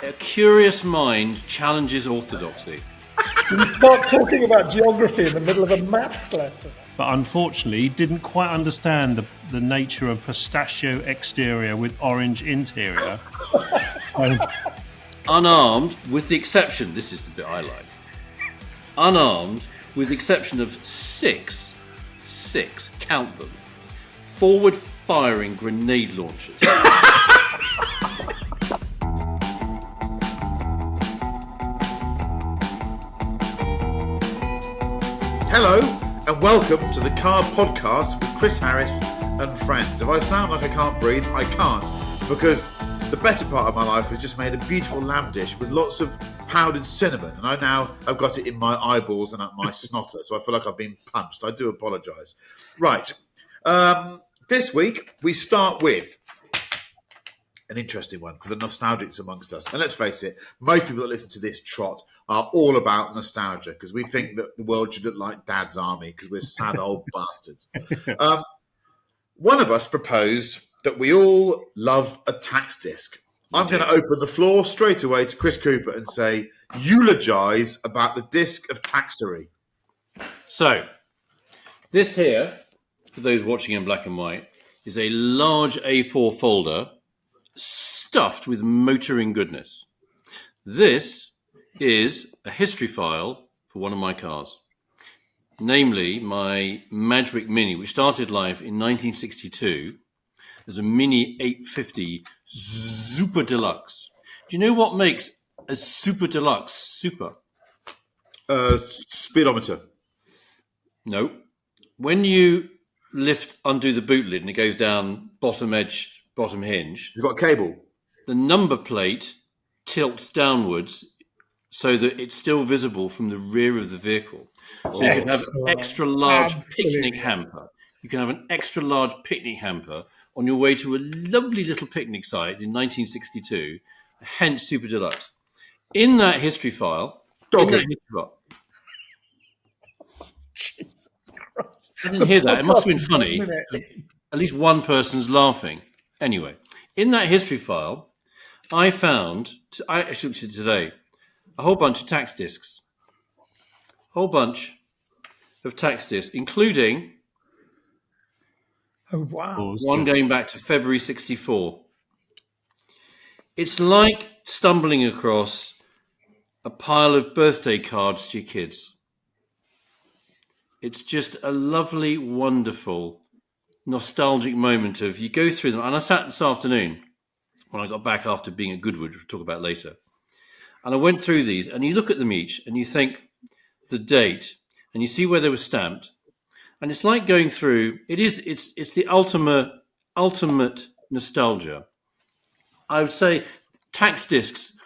A curious mind challenges orthodoxy. You start talking about geography in the middle of a maths lesson. But unfortunately, he didn't quite understand the nature of pistachio exterior with orange interior. Unarmed, with the exception, this is the bit I like, unarmed, with the exception of six, count them, forward-firing grenade launchers. Hello and welcome to the Car Podcast with Chris Harris and friends. If I sound like I can't breathe, I can't, because the better part of my life has just made a beautiful lamb dish with lots of powdered cinnamon, and I've got it in my eyeballs and up my snotter, so I feel like I've been punched. I do apologise. Right, this week we start with an interesting one for the nostalgics amongst us. And let's face it, most people that listen to this trot are all about nostalgia because we think that the world should look like Dad's Army because we're sad old bastards. One of us proposed that we all love a tax disc. I'm going to open the floor straight away to Chris Cooper and say, eulogise about the disc of taxery. So, this here, for those watching in black and white, is a large A4 folder stuffed with motoring goodness. This is a history file for one of my cars, namely my Magic Mini, which started life in 1962 as a Mini 850 Super Deluxe. Do you know what makes a Super Deluxe super? Speedometer. No. When you undo the boot lid and it goes down bottom hinge. You've got a cable. The number plate tilts downwards so that it's still visible from the rear of the vehicle. So you can have an extra large picnic hamper. You can have an extra large picnic hamper on your way to a lovely little picnic site in 1962, hence Super Deluxe. In that history file, Jesus Christ. I didn't hear that. It must have been funny. At least one person's laughing. Anyway, in that history file, I found, I actually looked at it today, a whole bunch of tax discs. Whole bunch of tax discs, including one going back to February 64. It's like stumbling across a pile of birthday cards to your kids. It's just a lovely, wonderful, nostalgic moment of you go through them. And I sat this afternoon when I got back after being at Goodwood, which we'll talk about later. And I went through these and you look at them each and you think the date and you see where they were stamped. And it's like going through, it's the ultimate nostalgia. I would say tax discs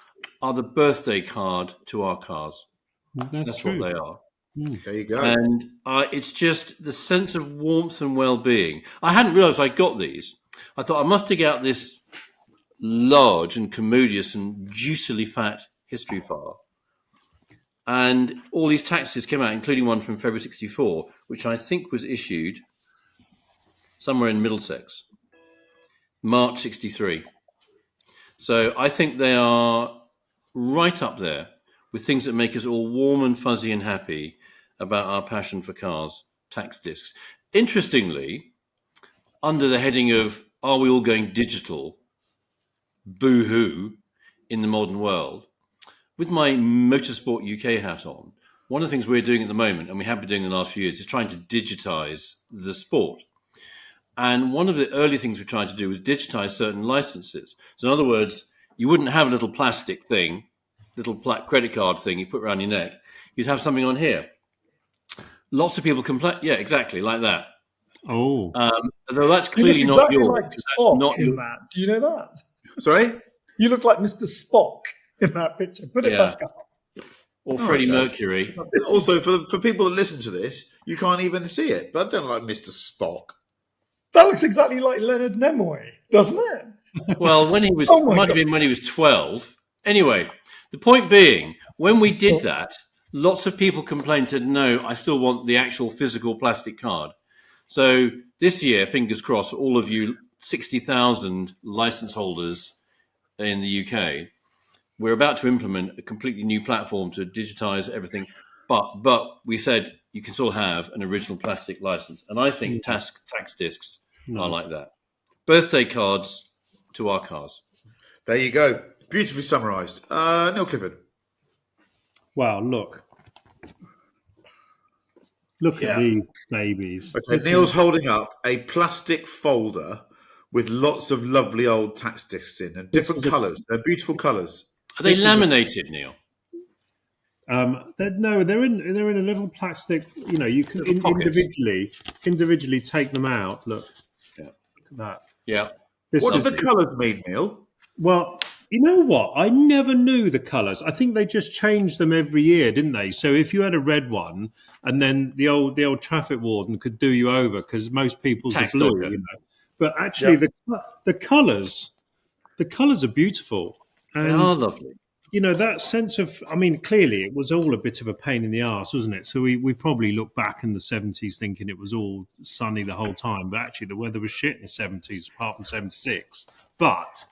are the birthday card to our cars. That's what they are. There you go. And it's just the sense of warmth and well-being. I hadn't realised I got these. I thought I must dig out this large and commodious and juicily fat history file. And all these taxes came out, including one from February 64, which I think was issued somewhere in Middlesex, March 63. So I think they are right up there with things that make us all warm and fuzzy and happy about our passion for cars, tax discs. Interestingly, under the heading of, are we all going digital? Boo-hoo in the modern world. With my Motorsport UK hat on, one of the things we're doing at the moment, and we have been doing in the last few years, is trying to digitise the sport. And one of the early things we tried to do was digitise certain licenses. So in other words, you wouldn't have a little plastic thing, little credit card thing you put around your neck. You'd have something on here. Lots of people complain. Yeah, exactly, like that. Oh. Though that's clearly not yours. Like Spock in that. Do you know that? Sorry? You look like Mr. Spock in that picture. Put it back up. Or Freddie Mercury. Also, for people that listen to this, you can't even see it. But I don't like Mr. Spock. That looks exactly like Leonard Nimoy, doesn't it? Well, when he was, might have been when he was 12. Anyway, the point being, when we did that, lots of people complained, said, no, I still want the actual physical plastic card. So this year, fingers crossed, all of you 60,000 license holders in the UK, we're about to implement a completely new platform to digitize everything, but we said you can still have an original plastic license, and I think tax discs are like that. Birthday cards to our cars. There you go. Beautifully summarised. Neil Clifford. Wow, look at these babies. Okay, Neil's holding up a plastic folder with lots of lovely old tax discs in and different colours. They're beautiful colours. Are they laminated, Neil? They're in a little plastic. You know, you can individually take them out. Look at that. Yeah. What do the colours mean, Neil? Well, you know what? I never knew the colours. I think they just changed them every year, didn't they? So if you had a red one, and then the old traffic warden could do you over because most people's are blue, you know. But actually, the colours are beautiful. And, they are lovely. You know, that sense of, I mean, clearly it was all a bit of a pain in the arse, wasn't it? So we probably look back in the 70s thinking it was all sunny the whole time, but actually the weather was shit in the 70s, apart from 76. But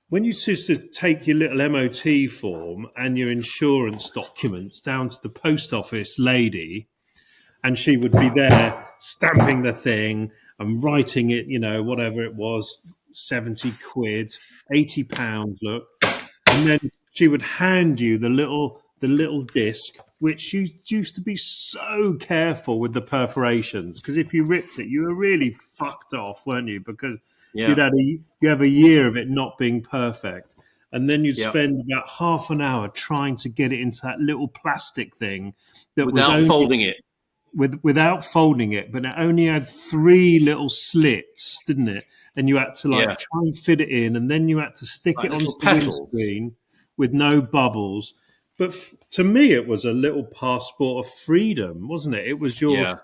when you just take your little MOT form and your insurance documents down to the post office lady, and she would be there stamping the thing and writing it, you know, whatever it was, 70 quid, 80 pounds, look. And then she would hand you the little disc, which you used to be so careful with the perforations, because if you ripped it, you were really fucked off, weren't you? Because you have a year of it not being perfect, and then you'd spend about half an hour trying to get it into that little plastic thing that without folding it. Without folding it, but it only had 3 little slits, didn't it? And you had to try and fit it in, and then you had to stick it onto the windscreen with no bubbles. But to me, it was a little passport of freedom, wasn't it? It was your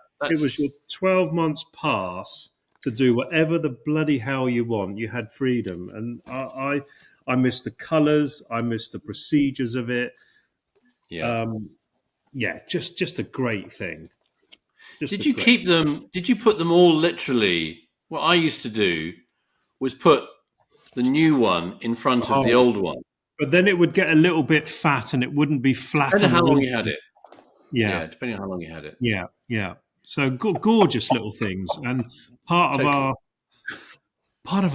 12 months pass to do whatever the bloody hell you want. You had freedom, and I miss the colours, I miss the procedures of it. Just a great thing. Did you keep them? Did you put them all literally? What I used to do was put the new one in front of the old one. But then it would get a little bit fat and it wouldn't be flat. Depending on how long you had it. Yeah, depending on how long you had it. Yeah. So gorgeous little things, and part of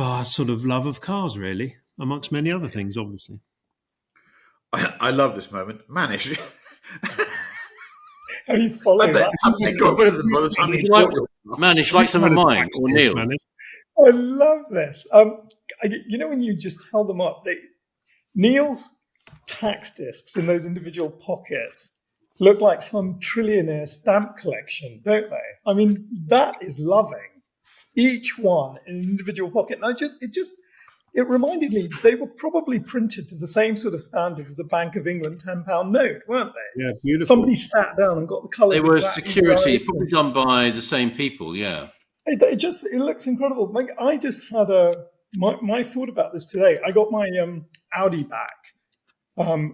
our sort of love of cars, really, amongst many other things, obviously. I love this moment. Manish. How do you follow that? They got rid of them by the time you bought your Manish, like some of mine, or Neil. I love this. You know, when you just held them up, Neil's tax discs in those individual pockets look like some trillionaire stamp collection, don't they? I mean, that is loving. Each one in an individual pocket. And it reminded me they were probably printed to the same sort of standard as a Bank of England £10 note, weren't they? Yeah, beautiful. Somebody sat down and got the colours. They were exactly security, right. probably done by the same people. Yeah. It looks incredible. Like, I just had my thought about this today. I got my Audi back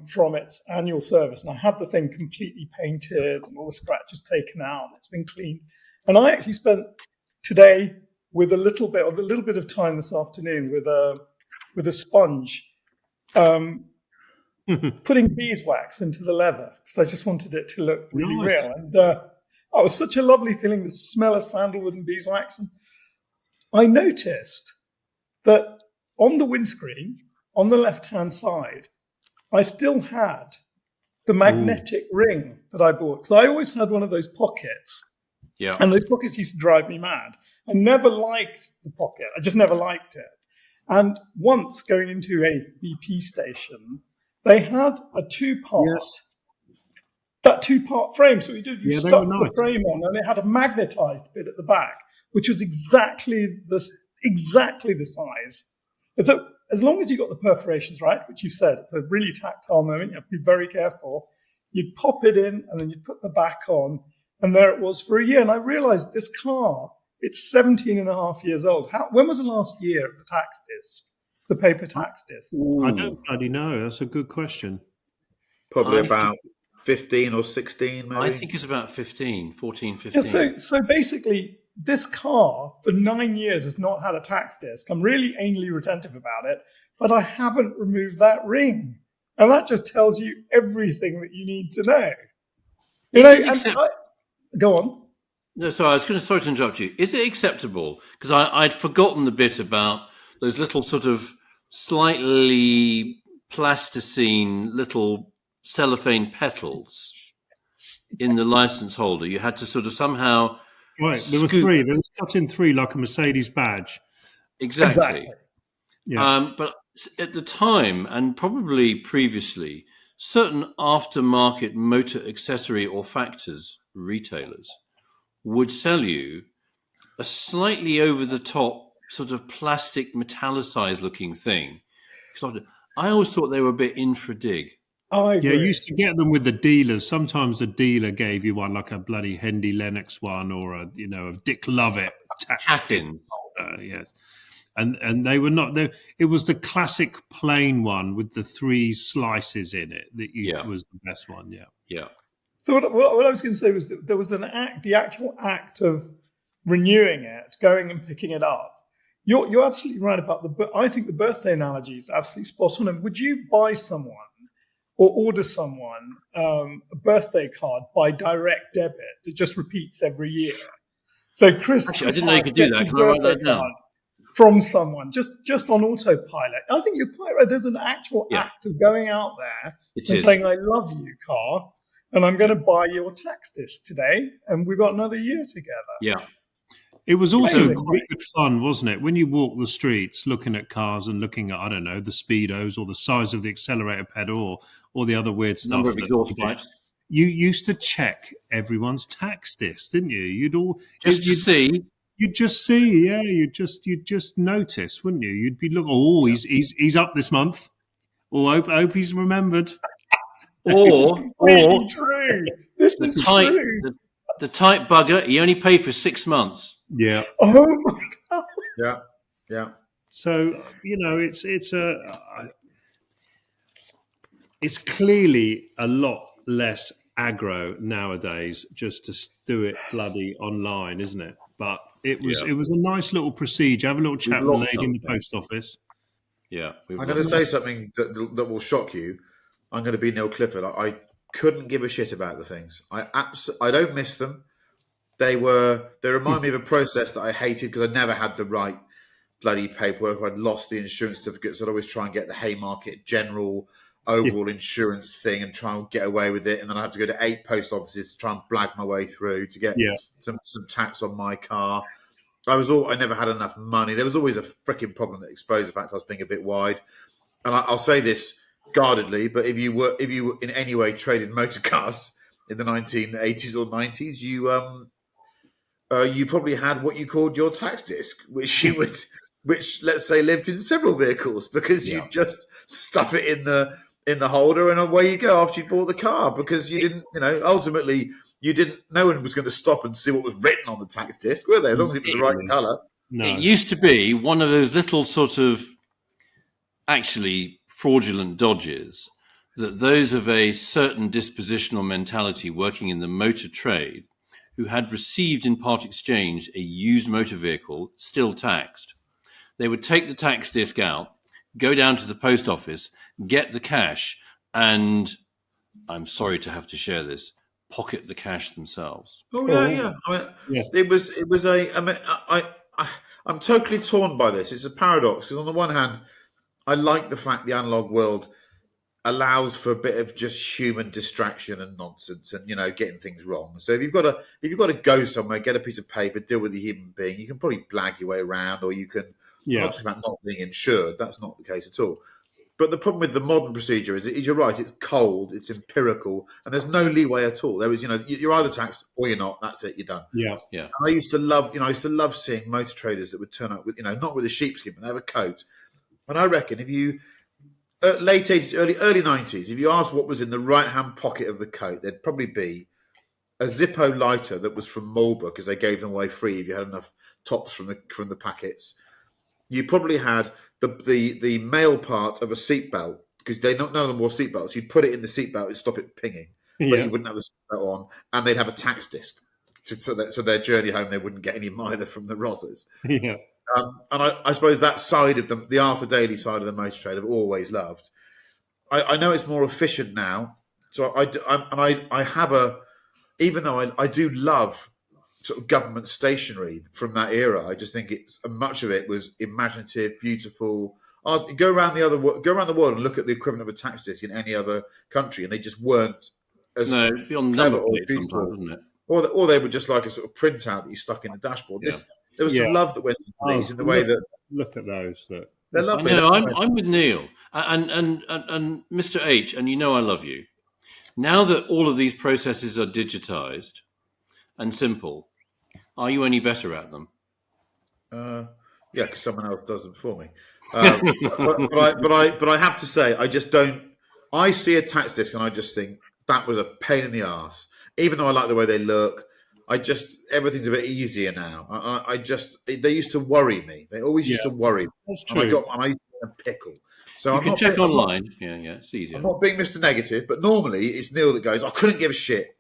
from its annual service, and I had the thing completely painted and all the scratches taken out. It's been cleaned, and I actually spent today with a little bit of time this afternoon with a sponge, putting beeswax into the leather because I just wanted it to look really real. And it was such a lovely feeling, the smell of sandalwood and beeswax. And I noticed that on the windscreen, on the left-hand side, I still had the magnetic ring that I bought, because I always had one of those pockets. Yeah. And those pockets used to drive me mad. I never liked the pocket. I just never liked it. And once going into a BP station, they had a two-part frame. So you stuck the frame on, and it had a magnetized bit at the back, which was exactly the size. And so as long as you got the perforations right, which you said, it's a really tactile moment. You have to be very careful. You'd pop it in, and then you'd put the back on, and there it was for a year. And I realized this car, it's 17 and a half years old. When was the last year of the tax disc, the paper tax disc? I don't bloody know. That's a good question. Probably about 15 or 16, maybe. I think it's about 14, 15. Yeah, so basically, this car for 9 years has not had a tax disc. I'm really anally retentive about it, but I haven't removed that ring. And that just tells you everything that you need to know. You know, go on. No, sorry, I was going to sorry to interrupt you. Is it acceptable? Because I'd forgotten the bit about those little sort of slightly plasticine little cellophane petals in the license holder. You had to sort of somehow there were three. There was cut in three like a Mercedes badge. Exactly. Yeah. But at the time, and probably previously, certain aftermarket motor accessory or factors retailers would sell you a slightly over-the-top sort of plastic metallicized looking thing. I always thought they were a bit infra-dig. I agree. Yeah, you used to get them with the dealers. Sometimes the dealer gave you one, like a bloody Hendy Lennox one, or a Dick Lovett Caffin. Yes, and they were not. It was the classic plain one with the 3 slices in it that was the best one. Yeah. So what I was going to say was that there was the actual act of renewing it, going and picking it up. You're absolutely right about I think the birthday analogy is absolutely spot on. And would you buy someone or order someone a birthday card by direct debit that just repeats every year? So Chris, actually, I didn't know you could do that. Can I write that down? From someone just on autopilot. I think you're quite right. There's an actual act of going out there and saying, "I love you, car, and I'm going to buy your tax disc today, and we've got another year together." Yeah. It was also quite good fun, wasn't it? When you walk the streets looking at cars and looking at, I don't know, the speedos or the size of the accelerator pedal or the other weird stuff. Number of exhaust pipes. You used to check everyone's tax disc, didn't you? You'd see. You'd just see, yeah. You'd just notice, wouldn't you? You'd be looking. Oh, he's up this month. Oh, I hope he's remembered. Or true. This is true. The tight bugger. He only paid for 6 months. Yeah. Oh my God. Yeah. So it's clearly a lot less aggro nowadays just to do it bloody online, isn't it? But it was a nice little procedure. Have a little chat with the lady in the post office. Yeah. I'm going to say something that will shock you. I'm going to be Neil Clifford. I couldn't give a shit about the things. I don't miss them. They remind me of a process that I hated because I never had the right bloody paperwork. I'd lost the insurance certificates. I'd always try and get the Haymarket General overall insurance thing and try and get away with it. And then I had to go to 8 post offices to try and blag my way through to get some tax on my car. I never had enough money. There was always a freaking problem that exposed the fact I was being a bit wide. And I'll say this guardedly, but if you were in any way traded motor cars in the 1980s or 90s, you probably had what you called your tax disc, which let's say lived in several vehicles because you just stuff it in the holder and away you go after you bought the car because you didn't, ultimately you didn't. No one was going to stop and see what was written on the tax disc, were they? As long as it was the right colour. No. It used to be one of those little sort of actually fraudulent dodges that those of a certain dispositional mentality working in the motor trade who had received in part exchange a used motor vehicle still taxed, they would take the tax disc out, go down to the post office, get the cash, and I'm sorry to have to share this, pocket the cash themselves. Oh yeah. I mean, it was a. I mean, I'm totally torn by this. It's a paradox because on the one hand, I like the fact the analog world allows for a bit of just human distraction and nonsense and getting things wrong. So if you've got to go somewhere, get a piece of paper, deal with a human being, you can probably blag your way around, or you can. I'm not talking about not being insured. That's not the case at all. But the problem with the modern procedure is you're right. It's cold, it's empirical, and there's no leeway at all. There is, you're either taxed or you're not. That's it. You're done. Yeah. And I used to love seeing motor traders that would turn up with, not with a sheepskin, but they have a coat. And I reckon if you late 80s, early 90s, if you asked what was in the right hand pocket of the coat, there'd probably be a Zippo lighter that was from Marlboro because they gave them away free if you had enough tops from the packets. You probably had the male part of a seatbelt because none of them wore seatbelts. You'd put it in the seatbelt and stop it pinging, but you wouldn't have the seatbelt on, and they'd have a tax disc so their journey home they wouldn't get any either from the Rozzers. Yeah. And I suppose that side of the Arthur Daly side of the motor trade I've always loved. I know it's more efficient now. So I have a, even though I do love sort of government stationery from that era, I just think it's much of it was imaginative, beautiful. I'll go around the world and look at the equivalent of a tax disc in any other country, and they just weren't as beyond clever number or plates beautiful. sometimes, wasn't it? Or they were just like a sort of printout that you stuck in the dashboard. Yeah. There was some love that went into these in the way that look at those. they're lovely. I know. I'm with Neil and Mr. H, and you know I love you. Now that all of these processes are digitized and simple, are you any better at them? Yeah, because someone else does them for me. But I have to say, I just don't. I see a tax disc and I just think that was a pain in the arse. Even though I like the way they look, everything's a bit easier now. They used to worry me. They always used to worry me. That's true. And I used to be in a pickle. So you I'm can not check online. Yeah, it's easier. I'm not being Mr. Negative, but normally it's Neil that goes, I couldn't give a shit.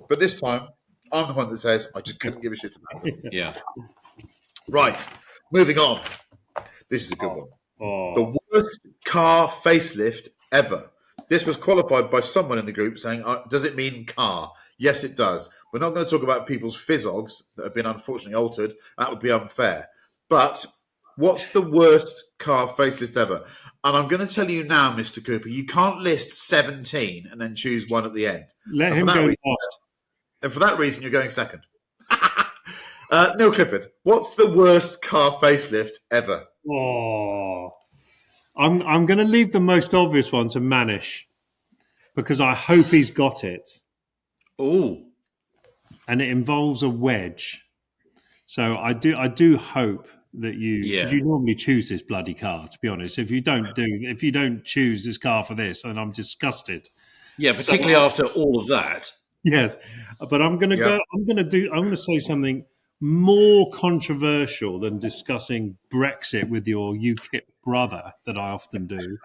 But this time, I'm the one that says, I just couldn't give a shit about it. Yeah. Right, moving on. This is a good one. The worst car facelift ever. This was qualified by someone in the group saying, does it mean car? Yes, it does. We're not going to talk about people's physigs that have been unfortunately altered. That would be unfair. But what's the worst car facelift ever? And I'm going to tell you now, Mr. Cooper, you can't list 17 and then choose one at the end. Let him go last. And for that reason, you're going second. Neil Clifford, what's the worst car facelift ever? I'm going to leave the most obvious one to Manish because I hope he's got it. Oh, and it involves a wedge. So I do hope that you normally choose this bloody car. To be honest, if you don't choose this car for this, then I'm disgusted. Yeah, particularly after all of that. Yes, but I'm going to say something more controversial than discussing Brexit with your UKIP brother that I often do.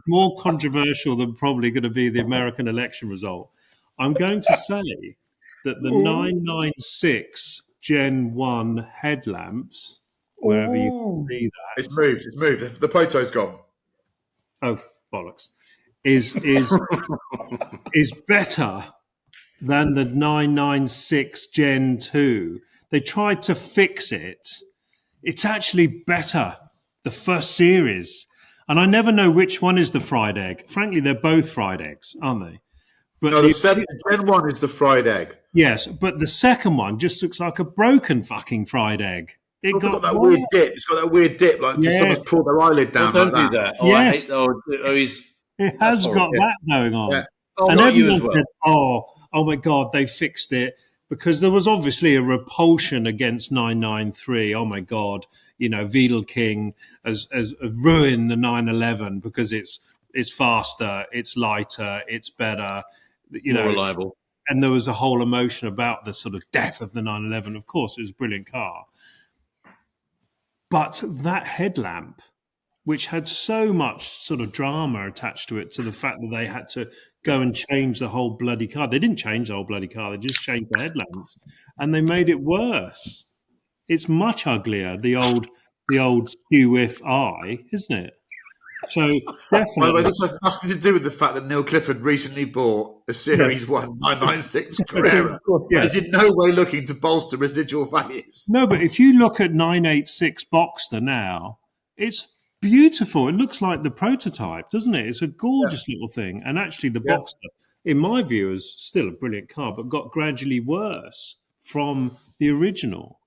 More controversial than probably going to be the American election result. I'm going to say that the 996 Gen 1 headlamps, wherever you can see that. It's moved. The photo's gone. Oh, bollocks. Is better than the 996 Gen 2. They tried to fix it. It's actually better, the first series. And I never know which one is the fried egg. Frankly, they're both fried eggs, aren't they? But no, the Gen 1 is the fried egg. Yes, but the second one just looks like a broken fucking fried egg. It's got that weird dip. It's got that weird dip, like someone's pulled their eyelid down. Don't do that. Oh, yes. It has got that going on. Yeah. Oh, and everyone said, oh my God, they fixed it. Because there was obviously a repulsion against 993. Oh my God, Vidal King has ruined the 911 because it's faster, it's lighter, it's better, more reliable. And there was a whole emotion about the sort of death of the 911. Of course, it was a brilliant car. But that headlamp, which had so much sort of drama attached to it, to the fact that they had to go and change the whole bloody car. They didn't change the whole bloody car. They just changed the headlamps, and they made it worse. It's much uglier, the old Q-If eye, isn't it? So definitely. By the way, this has nothing to do with the fact that Neil Clifford recently bought a Series 1 996 Carrera. He's in no way looking to bolster residual values. No, but if you look at 986 Boxster now, it's beautiful. It looks like the prototype, doesn't it? It's a gorgeous little thing. And actually the Boxster, in my view, is still a brilliant car, but got gradually worse from the original.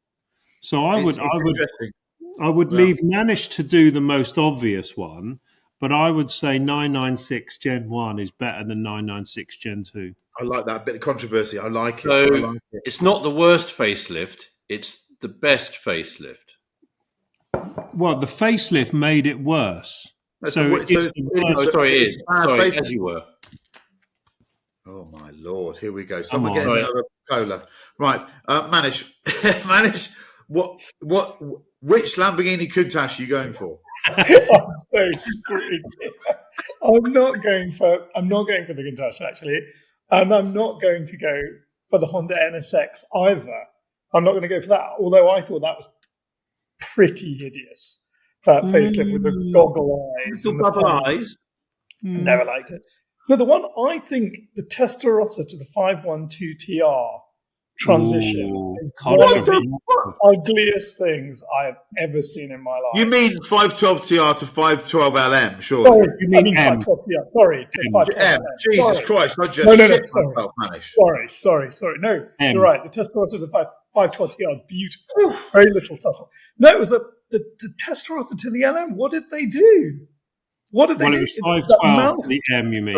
So I would leave Manish to do the most obvious one, but I would say 996 Gen 1 is better than 996 Gen 2. I like that bit of controversy. I like it. So it's not the worst facelift, it's the best facelift. Well, the facelift made it worse. As you were. Oh my Lord! Here we go. Someone getting another cola. Right, Manish. Which Lamborghini Countach are you going for? I'm so screwed. I'm not going for the Countach actually, and I'm not going to go for the Honda NSX either. I'm not going to go for that. Although I thought that was pretty hideous. That facelift with the goggle eyes. Little bubble eyes. Never liked it. No, the one I think the Testarossa to the 512 TR transition is one of the ugliest things I've ever seen in my life. You mean 512 TR to 512 LM, surely? Sorry, I mean 512 TR. Sorry, to 512 M. Jesus sorry. Christ, I just Sorry. No, you're right. The Testarossa to the 512 TR is beautiful. Very little subtle. No, it was the Testarossa to the LM. What did they do? What did they do? It was 512 the M, you mean?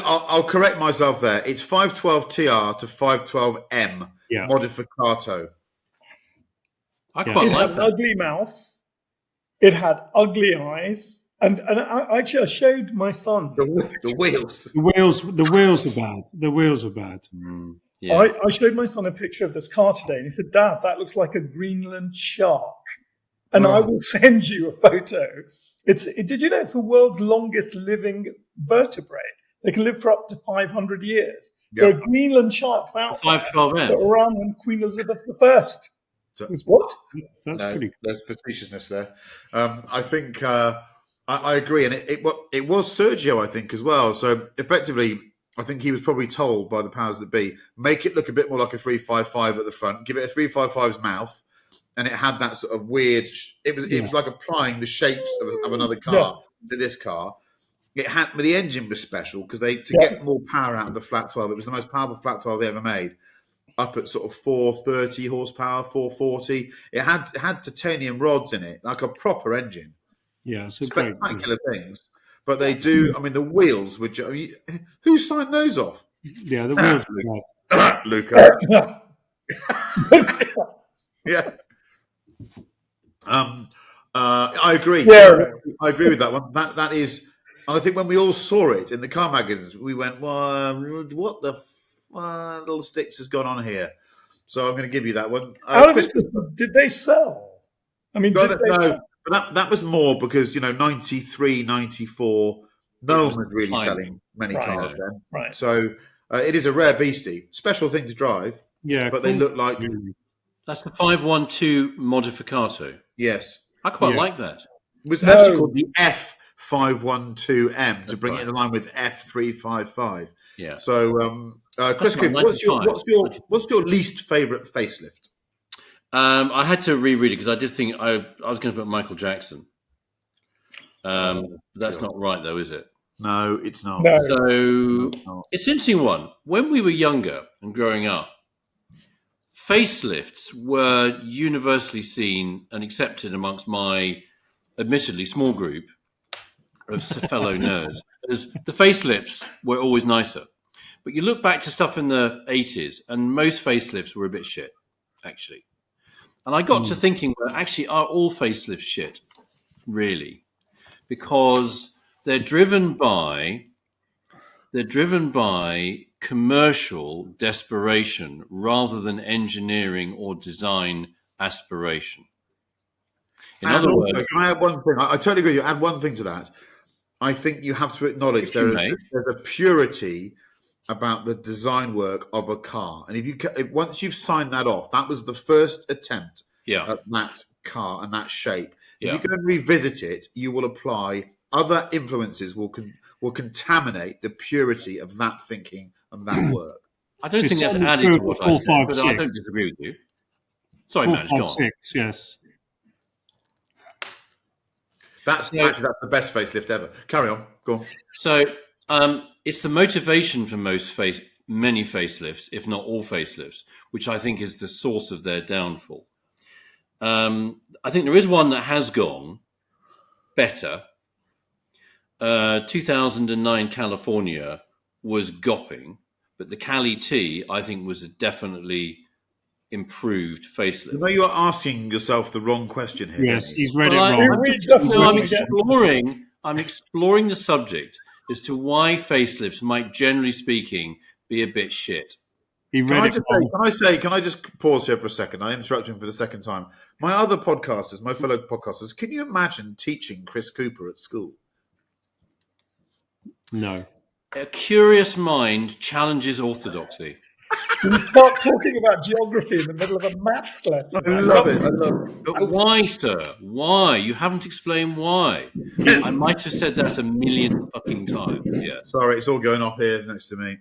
I'll correct myself there. It's 512 TR to 512 M Modificato. I quite like that. It had an ugly mouth. It had ugly eyes. And I showed my son the wheels. The wheels were bad. The wheels were bad. Yeah. I showed my son a picture of this car today, and he said, "Dad, that looks like a Greenland shark." And I will send you a photo. Did you know it's the world's longest living vertebrate? They can live for up to 500 years. There are Greenland sharks out there 512M. that were around when Queen Elizabeth I was what? There's facetiousness there. I think I agree, and it was Sergio, I think, as well. So effectively, I think he was probably told by the powers that be, make it look a bit more like a 355 at the front, give it a 355's mouth. And it had that sort of weird. It was like applying the shapes of another car to this car. It had, but the engine was special because get more power out of the flat 12. It was the most powerful flat 12 they ever made, up at sort of 430 horsepower, 440. It had titanium rods in it, like a proper engine. Yeah, spectacular things. But they do. I mean, the wheels were. Who signed those off? Yeah, the wheels. Luca. Yeah. I agree. Yeah. I agree with that one. That is, and I think when we all saw it in the car magazines, we went, "Well, what the little sticks has gone on here?" So I'm going to give you that one. Did they sell? I mean, but that was more because 93, 94, no one was really selling many cars then. Right. So it is a rare beastie, special thing to drive. Yeah, but they look like. That's the 512 Modificato. Yes. I quite like that. It was actually called the F512M to bring it in line with F355. Yeah. So, Chris Cooper, what's your least favourite facelift? I had to reread it because I did think I was going to put Michael Jackson. That's not right, though, is it? No, it's not. No. So it's an interesting one. When we were younger and growing up, facelifts were universally seen and accepted amongst my admittedly small group of fellow nerds as the facelifts were always nicer. But you look back to stuff in the 80s and most facelifts were a bit shit, actually. And I got to thinking, well, actually, are all facelifts shit? Really? Because they're driven by commercial desperation rather than engineering or design aspiration. In other words, can I add one thing? I totally agree. You add one thing to that. I think you have to acknowledge there's a purity about the design work of a car, and if once you've signed that off, that was the first attempt at that car and that shape. If you go and revisit it, you will apply other influences. Will contaminate the purity of that thinking and that work. I don't think that's added to what I said, but I don't disagree with you. Sorry, man, go on. 6, yes. That's the best facelift ever. Carry on. Go on. So it's the motivation for many facelifts, if not all facelifts, which I think is the source of their downfall. I think there is one that has gone better. 2009 California was gopping, but the Cali T, I think, was a definitely improved facelift. You know, you are asking yourself the wrong question here. Yes, he's read it wrong. I'm exploring the subject as to why facelifts might, generally speaking, be a bit shit. Can I just pause here for a second? I interrupted him for the second time. My other podcasters, my fellow podcasters, can you imagine teaching Chris Cooper at school? No. A curious mind challenges orthodoxy. You start talking about geography in the middle of a maths lesson. I love it. I love it. But why, sir? Why? You haven't explained why. Yes. I might have said that a million fucking times. Yeah. Sorry, it's all going off here next to me.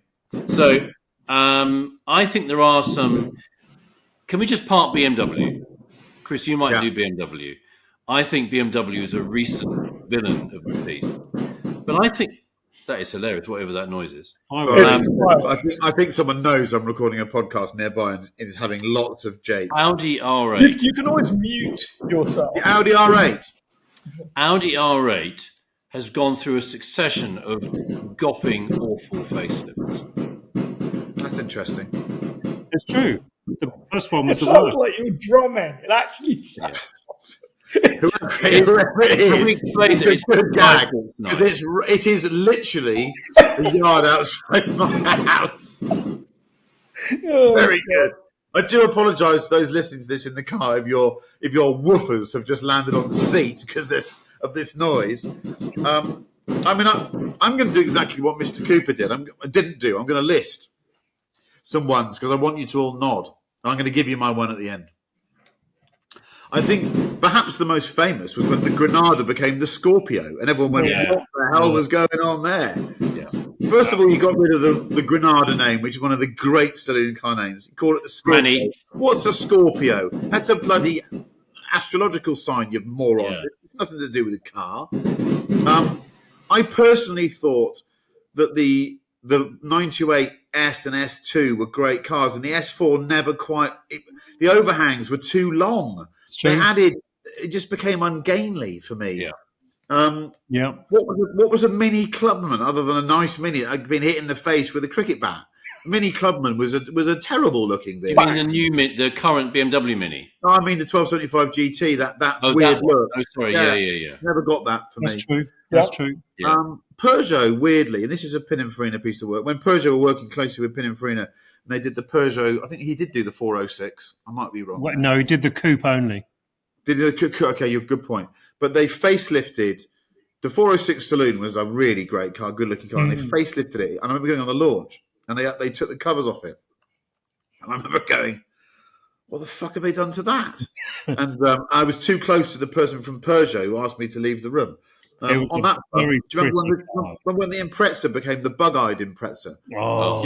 So I think there are some. Can we just park BMW? Chris, you might do BMW. I think BMW is a recent villain of the piece. But I think that is hilarious, whatever that noise is. Sorry. I think someone knows I'm recording a podcast nearby and is having lots of japes. Audi R8. You can always mute yourself. The Audi R8. Audi R8 has gone through a succession of gopping, awful facelifts. That's interesting. It's true. The first one was It the sounds worst. like you're drumming. It actually sounds. Whoever it is, it's a good gag because it is literally a yard outside my house. Very good. I do apologise to those listening to this in the car if your woofers have just landed on the seat because of this noise. I'm going to do exactly what Mr. Cooper did. I'm going to list some ones because I want you to all nod. I'm going to give you my one at the end. I think perhaps the most famous was when the Granada became the Scorpio, and everyone went, "What the hell was going on there?" Yeah. First of all, you got rid of the Granada name, which is one of the great saloon car names. You call it the Scorpio. Granny. What's a Scorpio? That's a bloody astrological sign, you morons. Yeah. It's nothing to do with a car. I personally thought that the 928 S and S2 were great cars, and the S4 never quite. The overhangs were too long. It just became ungainly for me. Yeah. What was a Mini Clubman other than a nice Mini that had been hit in the face with a cricket bat? Mini Clubman was a terrible looking vehicle. You mean the current BMW Mini? No, I mean the 1275 GT. That weird look. Oh, sorry. Yeah. Never got that for me. That's true. Yeah. Peugeot, weirdly, and this is a Pininfarina piece of work. When Peugeot were working closely with Pininfarina, and they did the Peugeot. I think he did do the 406. I might be wrong. No, he did the coupe only. Okay, you're good point. But they facelifted. The 406 Saloon was a really great car, good-looking car, and they facelifted it. And I remember going on the launch, and they took the covers off it. And I remember going, what the fuck have they done to that? And I was too close to the person from Peugeot who asked me to leave the room. On that front, do you remember when the Impreza became the bug-eyed Impreza? What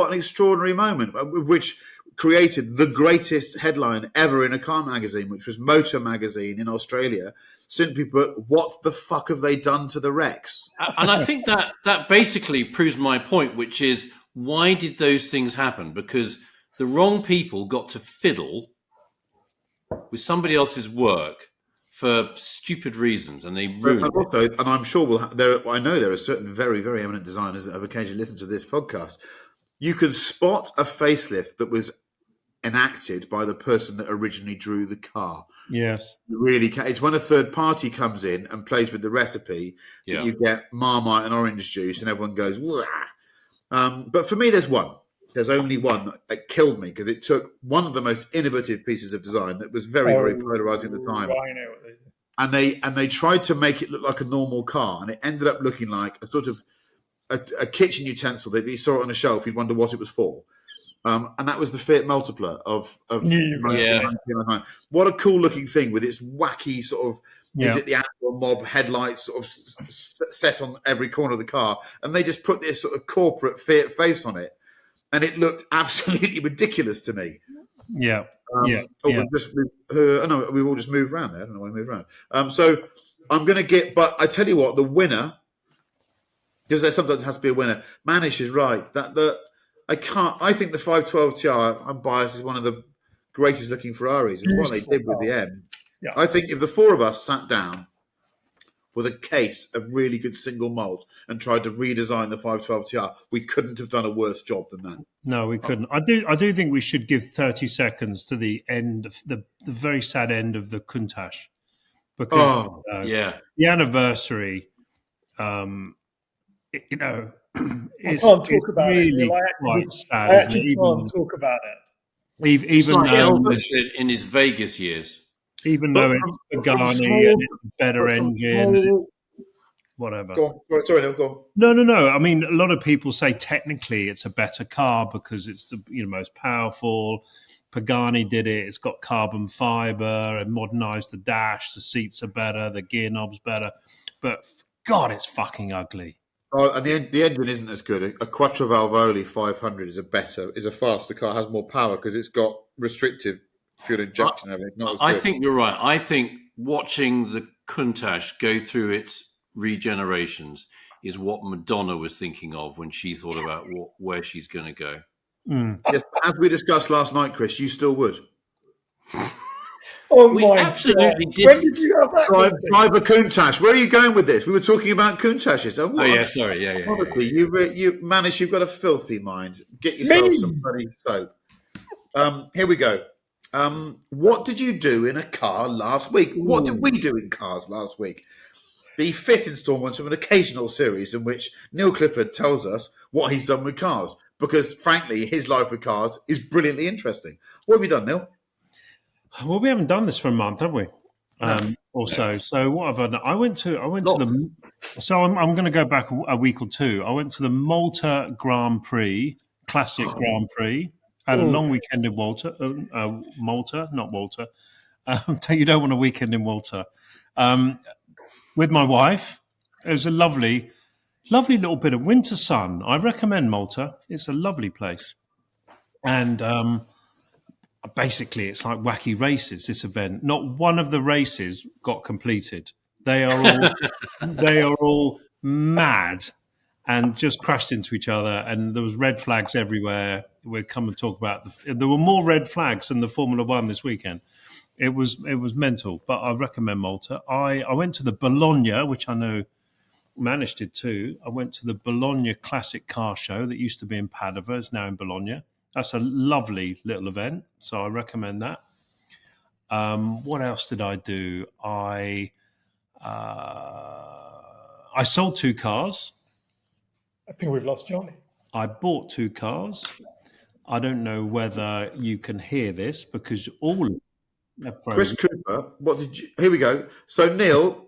an extraordinary moment, which created the greatest headline ever in a car magazine, which was Motor Magazine in Australia. Simply put, what the fuck have they done to the Rex? And I think that basically proves my point, which is why did those things happen? Because the wrong people got to fiddle with somebody else's work for stupid reasons, and they ruined it. Also, and I'm sure I know there are certain very, very eminent designers that have occasionally listened to this podcast. You could spot a facelift that was enacted by the person that originally drew the car. Yes. You really can. It's when a third party comes in and plays with the recipe that you get Marmite and orange juice, and everyone goes, wah. But for me, there's one. There's only one that killed me because it took one of the most innovative pieces of design that was very, very polarizing at the time. I know what they did. And they tried to make it look like a normal car, and it ended up looking like a sort of a kitchen utensil that you saw it on a shelf. You'd wonder what it was for. And that was the Fiat Multipla of 1999. What a cool looking thing with its wacky sort of, is it the Animal Mob headlights sort of set on every corner of the car? And they just put this sort of corporate Fiat face on it. And it looked absolutely ridiculous to me. We've all just moved around there. I don't know why we moved around. So I'm going to get, but I tell you what, the winner, because there sometimes has to be a winner. Manish is right. I think the 512 TR, I'm biased, is one of the greatest looking Ferraris. And what they did with the M. Yeah. I think if the four of us sat down with a case of really good single malt and tried to redesign the 512 TR, we couldn't have done a worse job than that. No, we couldn't. I do think we should give 30 seconds to the end of the very sad end of the Countach. Because the anniversary, I can't talk about really it. Quite sad, I actually can't talk about it. Even like Elvis in his Vegas years. Even though it's Pagani and it's a better engine. whatever. Go on. Sorry, no, go on. No. I mean, a lot of people say technically it's a better car because it's the most powerful. Pagani did it. It's got carbon fiber and modernized the dash. The seats are better. The gear knob's better. But God, it's fucking ugly. Oh, and the engine isn't as good. A Quattro Valvoli 500 is a faster car. Has more power because it's got restrictive fuel injection and everything. Not as good. I think you're right. I think watching the Countach go through its regenerations is what Madonna was thinking of when she thought about where she's going to go. Yes, as we discussed last night, Chris, you still would. Oh We my absolutely God. didn't. When did you have that? Drive a Countach. Where are you going with this? We were talking about Countaches. Oh yeah, sorry, yeah. Honestly, you managed. You've got a filthy mind. Get yourself some bloody soap. Here we go. What did you do in a car last week? What did we do in cars last week? The 5th instalment of an occasional series in which Neil Clifford tells us what he's done with cars. Because, frankly, his life with cars is brilliantly interesting. What have you done, Neil? Well, we haven't done this for a month, have we? So. So what have I done? I went to the. So I'm going to go back a week or two. I went to the Malta Grand Prix, Classic Grand Prix. Had a long weekend in Malta, not Walter. You don't want a weekend in Malta. With my wife. It was a lovely little bit of winter sun. I recommend Malta. It's a lovely place. And basically, it's like wacky races, this event. Not one of the races got completed. They are all mad and just crashed into each other. And there was red flags everywhere. We'll come and talk about there were more red flags than the Formula One this weekend. It was mental, but I recommend Malta. I went to the Bologna, which I know Manish did too. I went to the Bologna Classic Car Show that used to be in Padova. It's now in Bologna. That's a lovely little event, so I recommend that. What else did I do? I sold 2 cars. I think we've lost Johnny. I bought 2 cars. I don't know whether you can hear this because all Chris Cooper, what did you? Here we go. So Neil,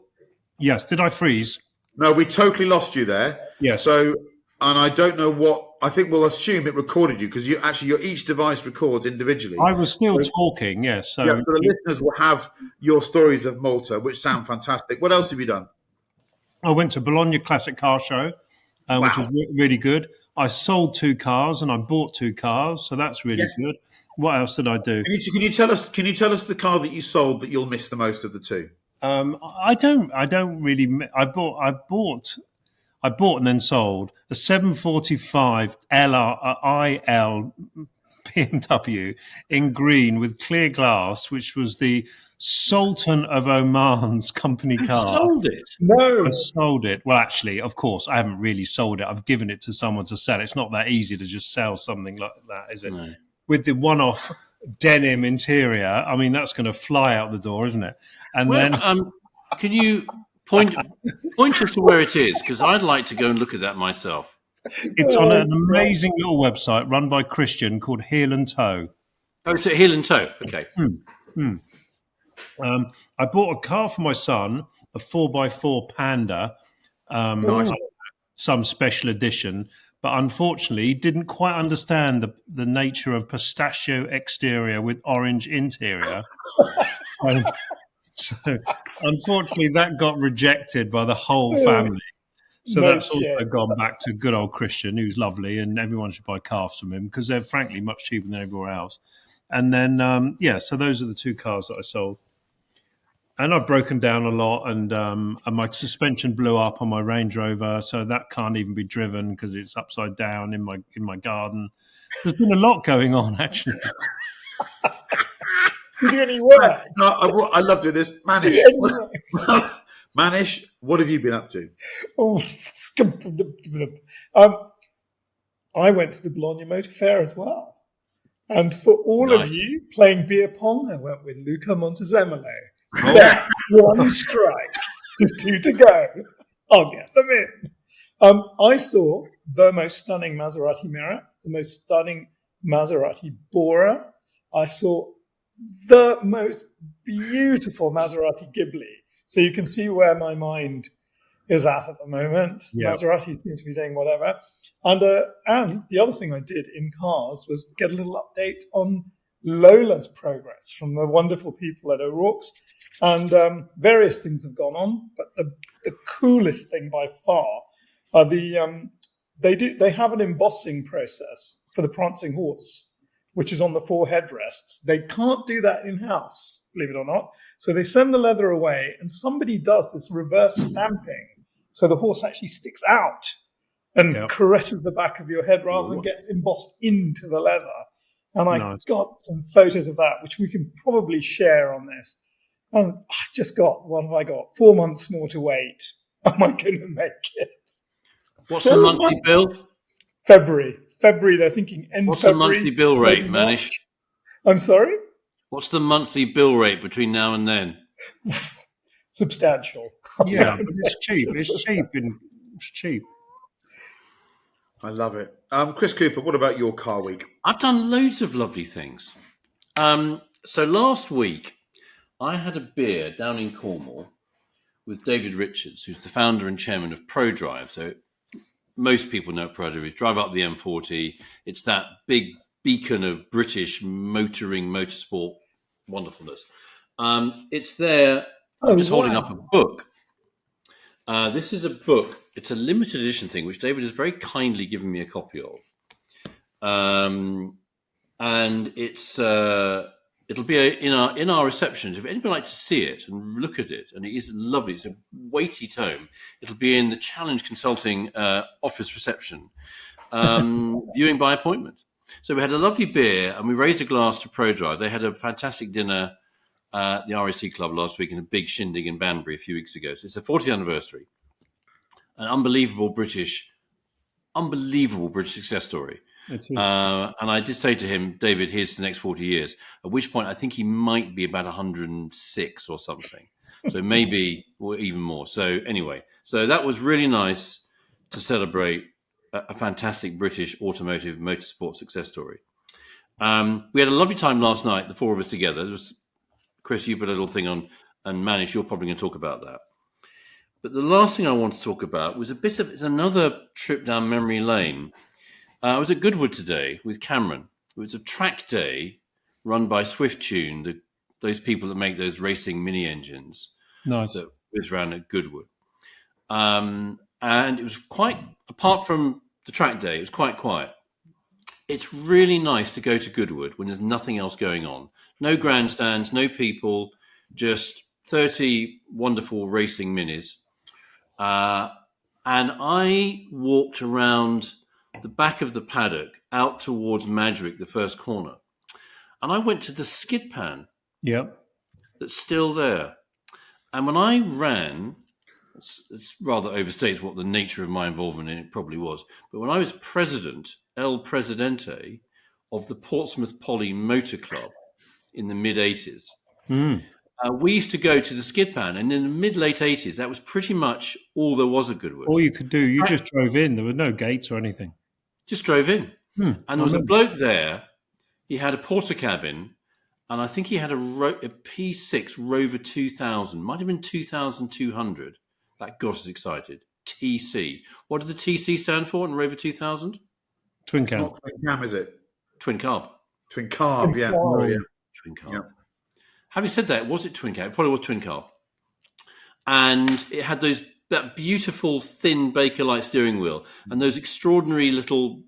yes, did I freeze? No, we totally lost you there. Yes. So, and I don't know what. I think we'll assume it recorded you because your each device records individually. I was still talking. Yes. So, so the listeners will have your stories of Malta, which sound fantastic. What else have you done? I went to Bologna Classic Car Show, which was really good. I sold 2 cars and I bought 2 cars, so that's really good. What else did I do? Can you tell us the car that you sold that you'll miss the most of the 2? I don't really. I bought and then sold a 745 IL BMW in green with clear glass, which was the Sultan of Oman's company car. You sold it? No. I sold it. Well, actually, of course, I haven't really sold it. I've given it to someone to sell. It's not that easy to just sell something like that, is it? No. With the one-off denim interior, I mean, that's going to fly out the door, isn't it? And then, can you point us to where it is? Because I'd like to go and look at that myself. It's on an amazing little website run by Christian called Heel and Toe. Oh, it's at Heel and Toe. Okay. I bought a car for my son, a 4x4 Panda, some special edition. But unfortunately, he didn't quite understand the nature of pistachio exterior with orange interior. So unfortunately, that got rejected by the whole family. So that's also gone back to good old Christian, who's lovely, and everyone should buy cars from him because they're frankly much cheaper than everywhere else. And then, so those are the 2 cars that I sold. And I've broken down a lot, and my suspension blew up on my Range Rover, so that can't even be driven because it's upside down in my garden. There's been a lot going on, actually. You do any work? No, I love doing this. Manish, Manish, what have you been up to? I went to the Bologna Motor Fair as well. And for all of you playing beer pong, I went with Luca Montezemolo. There, 1 strike. There's 2 to go. I'll get them in. I saw the most stunning Maserati Mirror, the most stunning Maserati Bora. I saw the most beautiful Maserati Ghibli. So you can see where my mind is at the moment. Yeah. Maserati seems to be doing whatever. And the other thing I did in cars was get a little update on Lola's progress from the wonderful people at O'Rourke's. And various things have gone on, but the coolest thing by far are they have an embossing process for the prancing horse, which is on the 4 headrests. They can't do that in-house, believe it or not. So they send the leather away and somebody does this reverse stamping. So the horse actually sticks out and caresses the back of your head rather than gets embossed into the leather. And I got some photos of that, which we can probably share on this. And I've just got, what have I got? 4 months more to wait. Am I going to make it? What's the monthly bill? February, they're thinking end What's February. What's the monthly bill rate, Manish? I'm sorry? What's the monthly bill rate between now and then? Substantial. Yeah, but it's cheap. It's cheap. I love it. Chris Cooper, what about your car week? I've done loads of lovely things. So last week, I had a beer down in Cornwall with David Richards, who's the founder and chairman of ProDrive. So most people know what ProDrive is. Drive up the M40. It's that big beacon of British motorsport wonderfulness. It's there. I'm just holding up a book. This is a book. It's a limited edition thing, which David has very kindly given me a copy of. And it'll be in our reception. If anybody would like to see it and look at it, and it is lovely. It's a weighty tome. It'll be in the Challenge Consulting office reception, viewing by appointment. So we had a lovely beer, and we raised a glass to ProDrive. They had a fantastic dinner at the RAC Club last week and a big shindig in Banbury a few weeks ago. So it's the 40th anniversary. An unbelievable British success story. And I did say to him, David, here's the next 40 years, at which point I think he might be about 106 or something. So maybe or even more. So anyway, so that was really nice to celebrate a fantastic British automotive motorsport success story. We had a lovely time last night, the 4 of us together. There was, Chris, you put a little thing on, and Manish, you're probably going to talk about that. But the last thing I want to talk about was it's another trip down memory lane. I was at Goodwood today with Cameron. It was a track day run by SwiftTune, those people that make those racing mini engines. Nice. That was around at Goodwood. And it was quite, apart from the track day, it was quite quiet. It's really nice to go to Goodwood when there's nothing else going on. No grandstands, no people, just 30 wonderful racing minis. And I walked around the back of the paddock out towards Madrick, the first corner. And I went to the skid pan. Yep. That's still there. And when I ran, it's rather overstates what the nature of my involvement in it probably was. But when I was president, El Presidente, of the Portsmouth Poly Motor Club in the mid-'80s, we used to go to the skid pan. And in the mid-late 80s, that was pretty much all there was at Goodwood. All you could do, you just drove in. There were no gates or anything. Just drove in. And there was a bloke there. He had a porter cabin, and I think he had a P6 Rover 2000. Might have been 2200. That got us excited. TC. What did the TC stand for in Rover 2000? Twin It's cam. not twin cam, is it? Twin carb. Twin carb, yeah. carb. Oh, yeah. Twin carb. Yep. Having said that, was it twin carb? It probably was twin carb. And it had that beautiful thin Bakelite steering wheel and those extraordinary little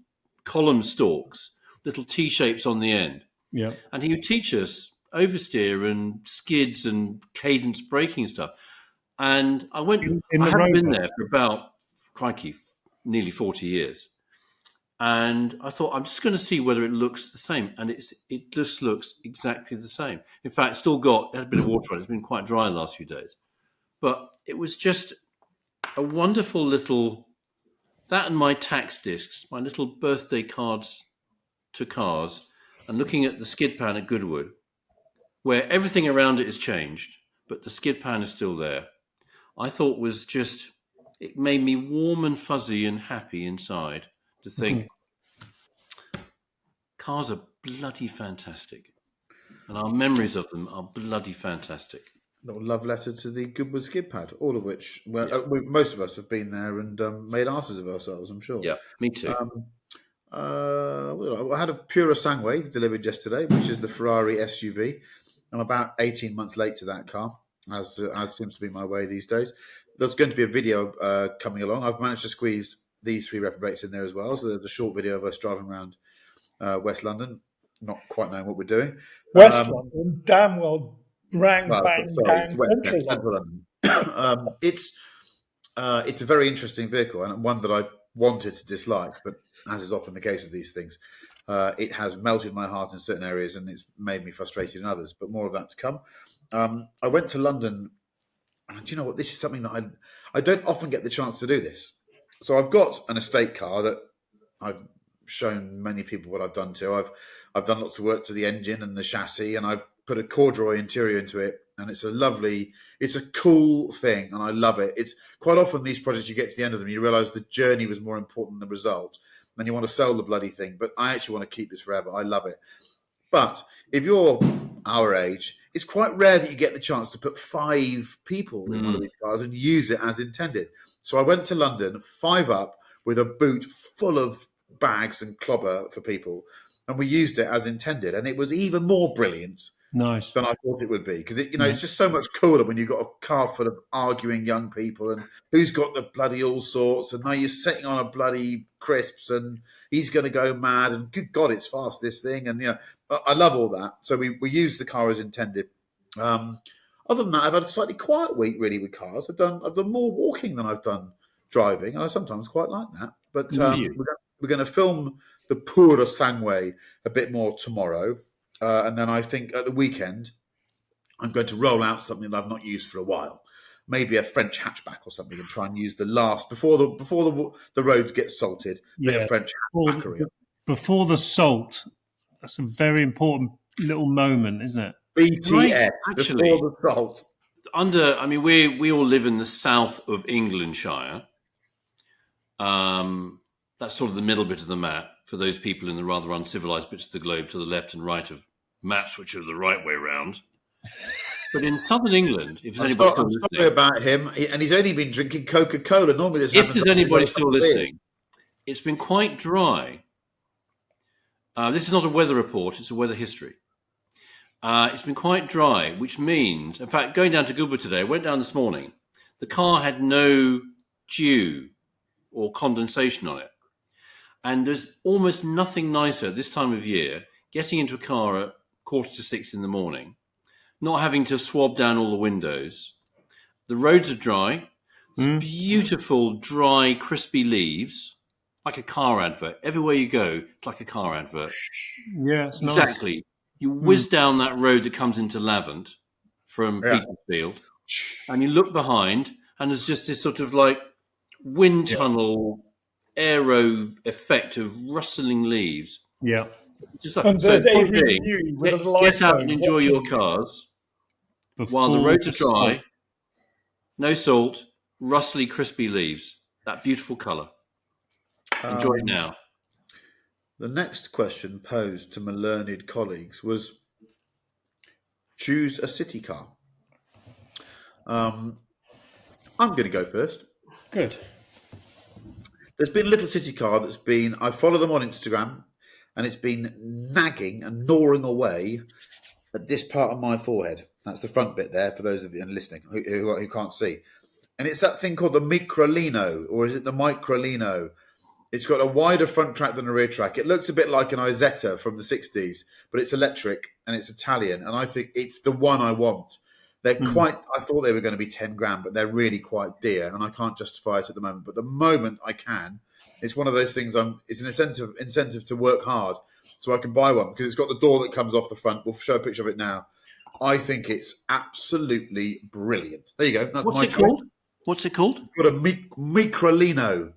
column stalks, little T-shapes on the end. Yeah. And he would teach us oversteer and skids and cadence braking stuff. And I hadn't been there for about, crikey, nearly 40 years. And I thought, I'm just going to see whether it looks the same. And it just looks exactly the same. In fact, it had a bit of water on it. It's been quite dry the last few days. But it was just a wonderful little, that and my tax discs, my little birthday cards to cars, and looking at the skid pan at Goodwood, where everything around it has changed, but the skid pan is still there. I thought it made me warm and fuzzy and happy inside to think cars are bloody fantastic. And our memories of them are bloody fantastic. little love letter to the Goodwood skid pad, all of which, most of us have been there and made asses of ourselves, I'm sure. Yeah, me too. I had a Pura Sangue delivered yesterday, which is the Ferrari SUV. I'm about 18 months late to that car, as seems to be my way these days. There's going to be a video coming along. I've managed to squeeze these 3 reprobates in there as well. So there's a short video of us driving around West London, not quite knowing what we're doing. West London, damn well, bang, Central London. It's a very interesting vehicle and one that I wanted to dislike, but as is often the case with these things, it has melted my heart in certain areas and it's made me frustrated in others, but more of that to come. I went to London, and do you know what? This is something that I don't often get the chance to do this. So I've got an estate car that I've shown many people what I've done to. I've done lots of work to the engine and the chassis, and I've put a corduroy interior into it, and it's a cool thing, and I love it. It's quite often these projects, you get to the end of them, you realise the journey was more important than the result, and you want to sell the bloody thing. But I actually want to keep this forever. I love it. But if you're our age, it's quite rare that you get the chance to put 5 people in one of these cars and use it as intended. So I went to London, 5 up, with a boot full of bags and clobber for people, and we used it as intended, and it was even more brilliant than I thought it would be, because it's just so much cooler when you've got a car full of arguing young people and who's got the bloody all sorts, and now you're sitting on a bloody crisps and he's going to go mad, and good God, it's fast, this thing, and I love all that. So we used the car as intended. Other than that, I've had a slightly quiet week really with cars. I've done more walking than I've done driving, and I sometimes quite like that. But we're going to film the Pura Sangue a bit more tomorrow, and then I think at the weekend I'm going to roll out something that I've not used for a while, maybe a French hatchback or something, and try and use the last before the roads get salted. A French hatchbackery before the salt. That's a very important little moment, isn't it? BTS before the salt. We all live in the south of Englandshire. That's sort of the middle bit of the map for those people in the rather uncivilized bits of the globe to the left and right of maps which are the right way round. But in southern England, if there's anybody still listening, sorry about him, and he's only been drinking Coca-Cola. Normally, if there's anybody still listening, it's been quite dry. This is not a weather report; it's a weather history. It's been quite dry, which means, in fact, going down to Goodwood today, I went down this morning. The car had no dew or condensation on it. And there's almost nothing nicer this time of year, getting into a car at 5:45 in the morning, not having to swab down all the windows. The roads are dry. There's beautiful, dry, crispy leaves, like a car advert. Everywhere you go, it's like a car advert. Yeah, it's exactly. Nice. You whiz down that road that comes into Lavant from Petersfield, and you look behind, and there's just this sort of like wind tunnel aero effect of rustling leaves. Yeah. Just like, so get out and enjoy your cars while the roads are dry, no salt, rustly, crispy leaves. That beautiful colour. Enjoy it now. The next question posed to my learned colleagues was, choose a city car. I'm going to go first. Good. There's been a little city car that's been, I follow them on Instagram, and it's been nagging and gnawing away at this part of my forehead. That's the front bit there, for those of you listening who can't see. And it's that thing called the Microlino, or is it the Microlino? It's got a wider front track than a rear track. It looks a bit like an Isetta from the 60s, but it's electric and it's Italian. And I think it's the one I want. They're I thought they were going to be 10 grand, but they're really quite dear. And I can't justify it at the moment. But the moment I can, it's one of those things it's an incentive to work hard so I can buy one, because it's got the door that comes off the front. We'll show a picture of it now. I think it's absolutely brilliant. There you go. That's What's it called? What's it called? It's got a Microlino.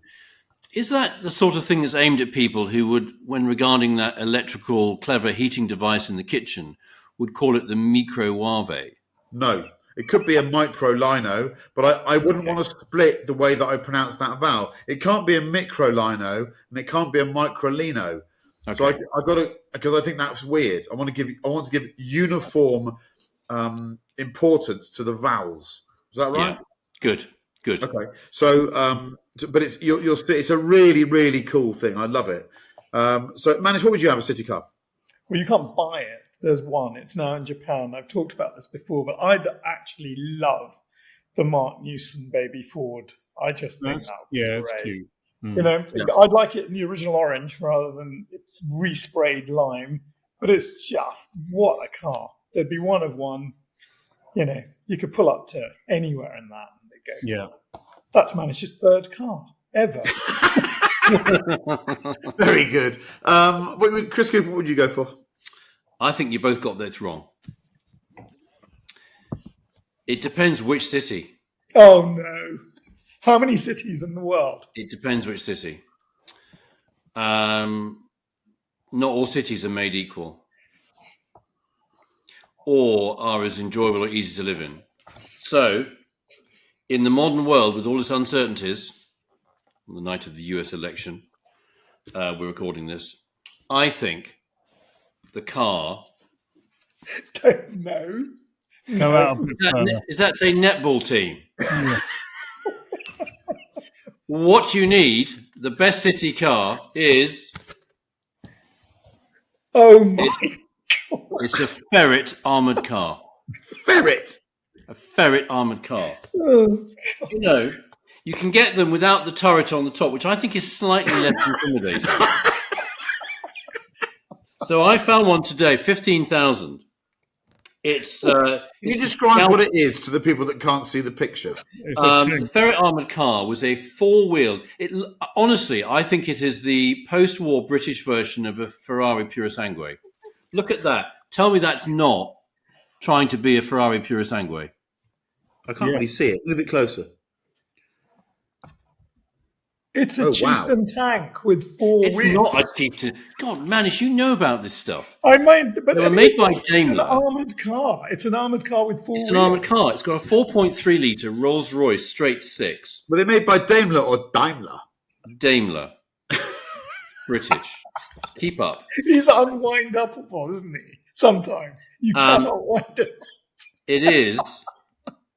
Is that the sort of thing that's aimed at people who would, when regarding that electrical clever heating device in the kitchen, would call it the microwave? No, it could be a Microlino, but I wouldn't want to split the way that I pronounce that vowel. It can't be a Microlino and it can't be a Microlino. Okay. So I got to, because I think that's weird. I want to give uniform importance to the vowels. Is that right? Yeah. Good. Okay. So, but it's a really, really cool thing. I love it. So, Manish, what would you have a city car? Well, you can't buy it. There's one. It's now in Japan. I've talked about this before, but I'd actually love the Mark Newson baby Ford. I just think that would be great. It's cute. You know, I'd like it in the original orange rather than its resprayed lime. But it's just, what a car. There'd be one of one. You know, you could pull up to anywhere in that and they'd go. Yeah. That's Manish's third car ever. Very good. Chris Cooper, what would you go for? I think you both got this wrong. It depends which city. Oh, no. How many cities in the world? It depends which city. Not all cities are made equal or are as enjoyable or easy to live in. So, in the modern world, with all its uncertainties, on the night of the US election, we're recording this, I think the car... Don't know. Go out. Is that a netball team? Yeah. What you need, the best city car is... Oh my God. It's a Ferret armoured car. Ferret? A Ferret armoured car. Oh, you know, you can get them without the turret on the top, which I think is slightly less intimidating. So I found one today, 15,000. It's. Can you describe what it is to the people that can't see the picture? The Ferret armoured car was a four-wheeled. Honestly, I think it is the post-war British version of a Ferrari Purosangue. Look at that. Tell me that's not trying to be a Ferrari Purosangue. I can't really see it. Move it closer. It's a chieftain tank with four wheels. It's not a chieftain. God, Manish, you know about this stuff. I mean, but they were made by Daimler. It's an armoured car. It's an armoured car with four wheels. It's an armoured car. It's got a 4.3 litre Rolls-Royce straight six. Were they made by Daimler or Daimler? Daimler. British. Keep up. He's unwind-upable, isn't he? Sometimes. You cannot wind it. It is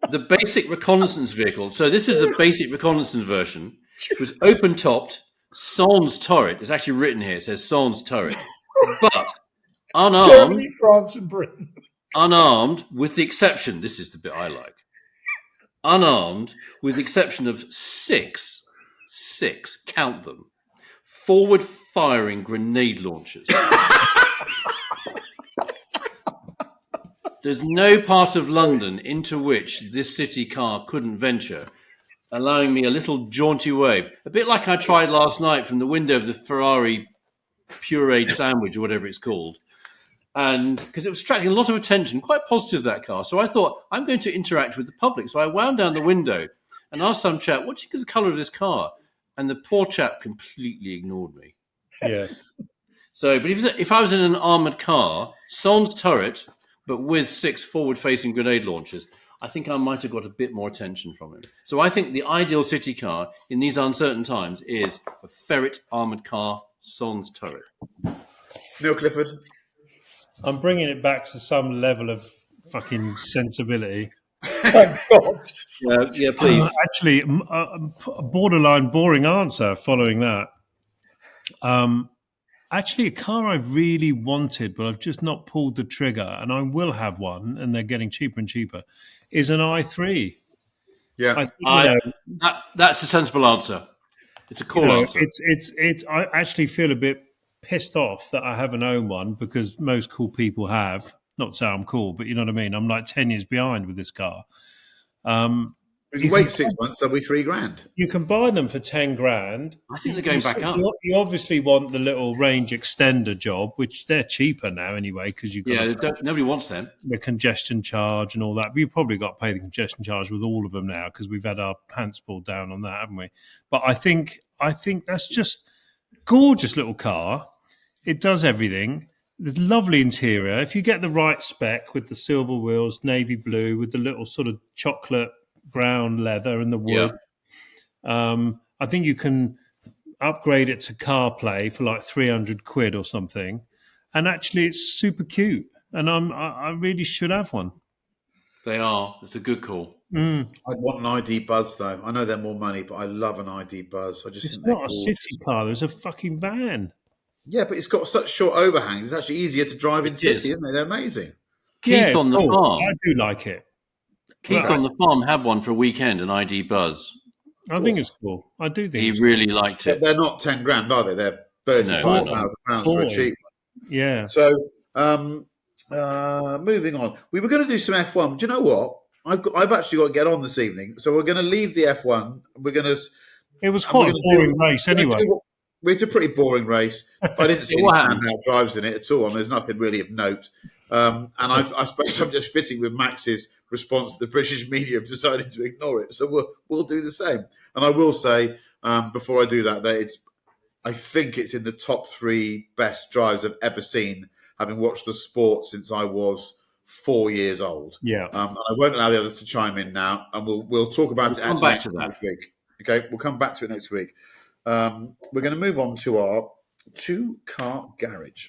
the basic reconnaissance vehicle. So this is a basic reconnaissance version. It was open-topped, sans turret. It's actually written here. It says sans turret. But unarmed. Germany, France, and Britain. Unarmed, with the exception, this is the bit I like. Unarmed, with the exception of six, count them, forward-firing grenade launchers. There's no part of London into which this city car couldn't venture, allowing me a little jaunty wave, a bit like I tried last night from the window of the Ferrari pureed sandwich or whatever it's called. And because it was attracting a lot of attention, quite positive, that car. So I thought, I'm going to interact with the public. So I wound down the window and asked some chap, what do you think of the colour of this car? And the poor chap completely ignored me. Yes. So, but if I was in an armoured car, sans turret, but with 6 forward-facing grenade launchers, I think I might have got a bit more attention from him. So I think the ideal city car in these uncertain times is a Ferret armoured car, sans turret. Neil Clifford? I'm bringing it back to some level of fucking sensibility. Thank God. Yeah, please. Actually, a borderline boring answer following that. Actually, a car I've really wanted, but I've just not pulled the trigger, and I will have one, and they're getting cheaper and cheaper, is an i3. Yeah. That's a sensible answer. It's a cool answer. I actually feel a bit pissed off that I haven't owned one, because most cool people have. Not to say I'm cool, but you know what I mean? I'm like 10 years behind with this car. If you wait 6 months, they'll be $3,000. You can buy them for 10 grand. I think they're going back up. You obviously want the little range extender job, which they're cheaper now anyway, because you've got nobody wants them. The congestion charge and all that. But you've probably got to pay the congestion charge with all of them now, because we've had our pants pulled down on that, haven't we? But I think that's just gorgeous little car. It does everything. There's lovely interior. If you get the right spec with the silver wheels, navy blue, with the little sort of chocolate brown leather and the wood, I think you can upgrade it to CarPlay for like 300 quid or something. And actually, it's super cute. And I really should have one. They are. It's a good call. Mm. I'd want an ID Buzz though. I know they're more money, but I love an ID Buzz. I just It's think they're not a gorgeous. city car. It's a fucking van. Yeah, but it's got such short overhangs. It's actually easier to drive in It city, is. isn't it? They're amazing. Keith it's on the cool. farm. I do like it. Keith on the farm had one for a weekend, an ID Buzz. I think it's cool. I do think He it's really liked But it. they're not 10 grand, are they? They're £35,000 for a cheap one. Yeah. So, moving on. We were going to do some F1. Do you know what? I've actually got to get on this evening. So we're going to leave the F1. We're going to. It was quite a boring race anyway. It's a pretty boring race. I didn't see any standout drives in it at all. And there's nothing really of note. And I suppose I'm just fitting with Max's response to the British media have decided to ignore it. So we'll do the same. And I will say, before I do that I think it's in the top 3 best drives I've ever seen, having watched the sport since I was 4 years old. Yeah. I won't allow the others to chime in now, and we'll talk about it come back to that next week. Okay, we'll come back to it next week. We're going to move on to our 2-car garage,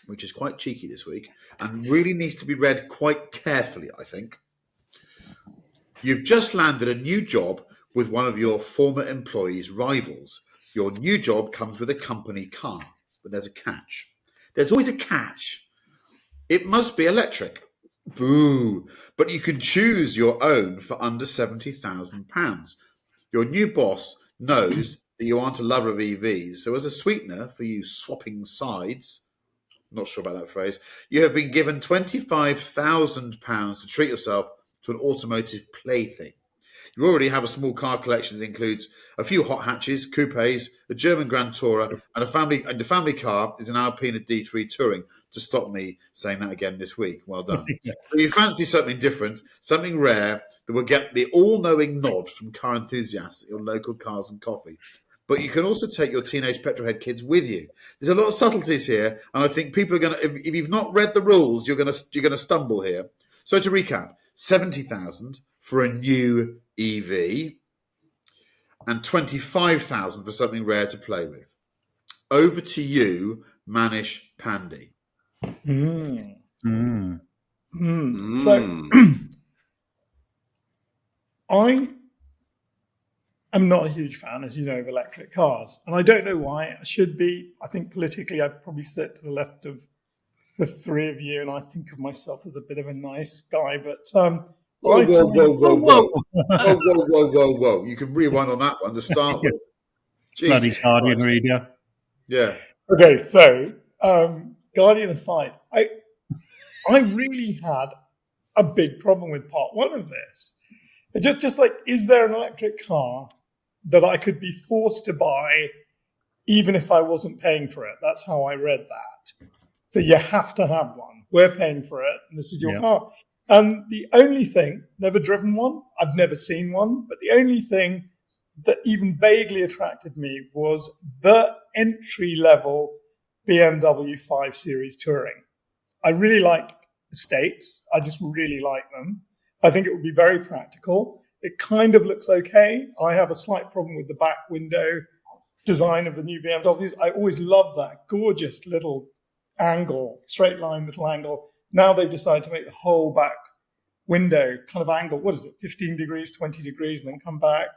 which is quite cheeky this week and really needs to be read quite carefully, I think. You've just landed a new job with one of your former employees' rivals. Your new job comes with a company car, but there's a catch. There's always a catch. It must be electric. Boo. But you can choose your own for under £70,000. Your new boss knows that you aren't a lover of EVs, so as a sweetener for you swapping sides, not sure about that phrase, you have been given £25,000 to treat yourself to an automotive plaything. You already have a small car collection that includes a few hot hatches, coupes, a German Grand Tourer, and the family car is an Alpina D3 Touring. To stop me saying that again this week. Well done. But you fancy something different, something rare that will get the all-knowing nod from car enthusiasts at your local Cars and Coffee. But you can also take your teenage petrolhead kids with you. There's a lot of subtleties here, and I think people are going to. If you've not read the rules, you're going to stumble here. So to recap, 70,000 for a new EV and 25,000 for something rare to play with. Over to you, Manish Pandey. So I am not a huge fan, as you know, of electric cars. And I don't know why. I should be. I think politically I'd probably sit to the left of the 3 of you, and I think of myself as a bit of a nice guy. But Whoa. You can rewind on that one to start with. Bloody Guardian reader. Yeah. Okay, so Guardian aside, I really had a big problem with part 1 of this. It just like, is there an electric car that I could be forced to buy even if I wasn't paying for it? That's how I read that. So you have to have one. We're paying for it, and this is your car. And the only thing, never driven one, I've never seen one, but the only thing that even vaguely attracted me was the entry-level BMW 5 Series Touring. I really like estates. I just really like them. I think it would be very practical. It kind of looks okay. I have a slight problem with the back window design of the new BMWs. I always love that gorgeous little angle, straight line little angle. Now they've decided to make the whole back window kind of angle. What is it? 15 degrees, 20 degrees, and then come back.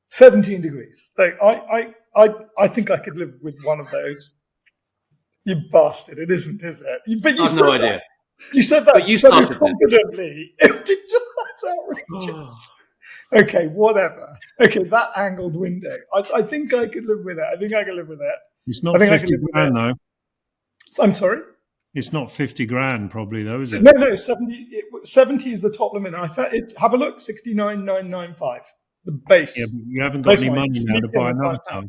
17 degrees. So I think I could live with one of those. You bastard! It isn't, is it? But you I've no idea. You said that you so confidently. That's outrageous. Okay, whatever. Okay, that angled window. I think I could live with it. I think I could live with it. It's not 50 grand, though. I'm sorry? It's not 50 grand, probably, though, is it? No, 70 is the top limit. Have a look, 69,995, the base. Yeah, but you haven't got any money now to buy another car.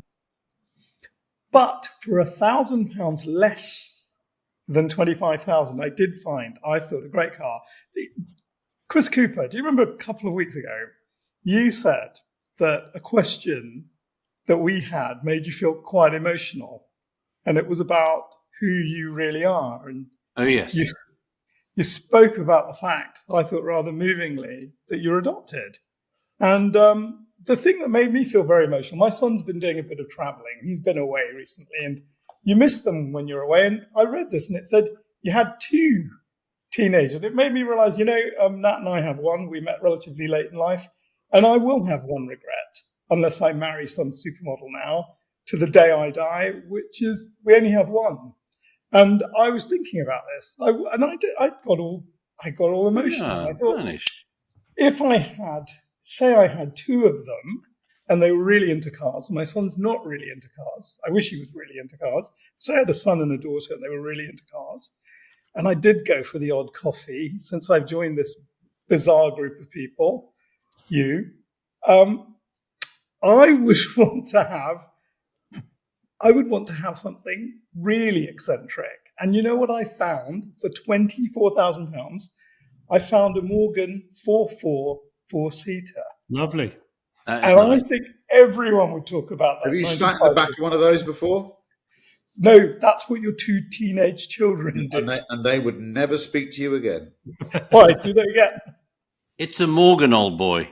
But for £1,000 less than 25,000, I thought a great car. Chris Cooper, do you remember a couple of weeks ago, you said that a question that we had made you feel quite emotional, and it was about who you really are. And oh, yes. You spoke about the fact, I thought rather movingly, that you're adopted. And the thing that made me feel very emotional, my son's been doing a bit of traveling. He's been away recently, and you miss them when you're away. And I read this, and it said you had 2 teenage. And it made me realize, Nat and I have one. We met relatively late in life. And I will have one regret, unless I marry some supermodel now, to the day I die, which is we only have one. And I was thinking about this. I got all emotional. Yeah, I thought, vanish. if I had two of them, and they were really into cars, and my son's not really into cars. I wish he was really into cars. So I had a son and a daughter, and they were really into cars. And I did go for the odd coffee since I've joined this bizarre group of people. I would want to have something really eccentric. And you know what I found for £24,000? I found a Morgan 4.4 4-seater. Lovely. And I think everyone would talk about that. Have you sat in the back of one of those before? No, that's what your two teenage children do. And they would never speak to you again. Why? Do they get? It's a Morgan, old boy.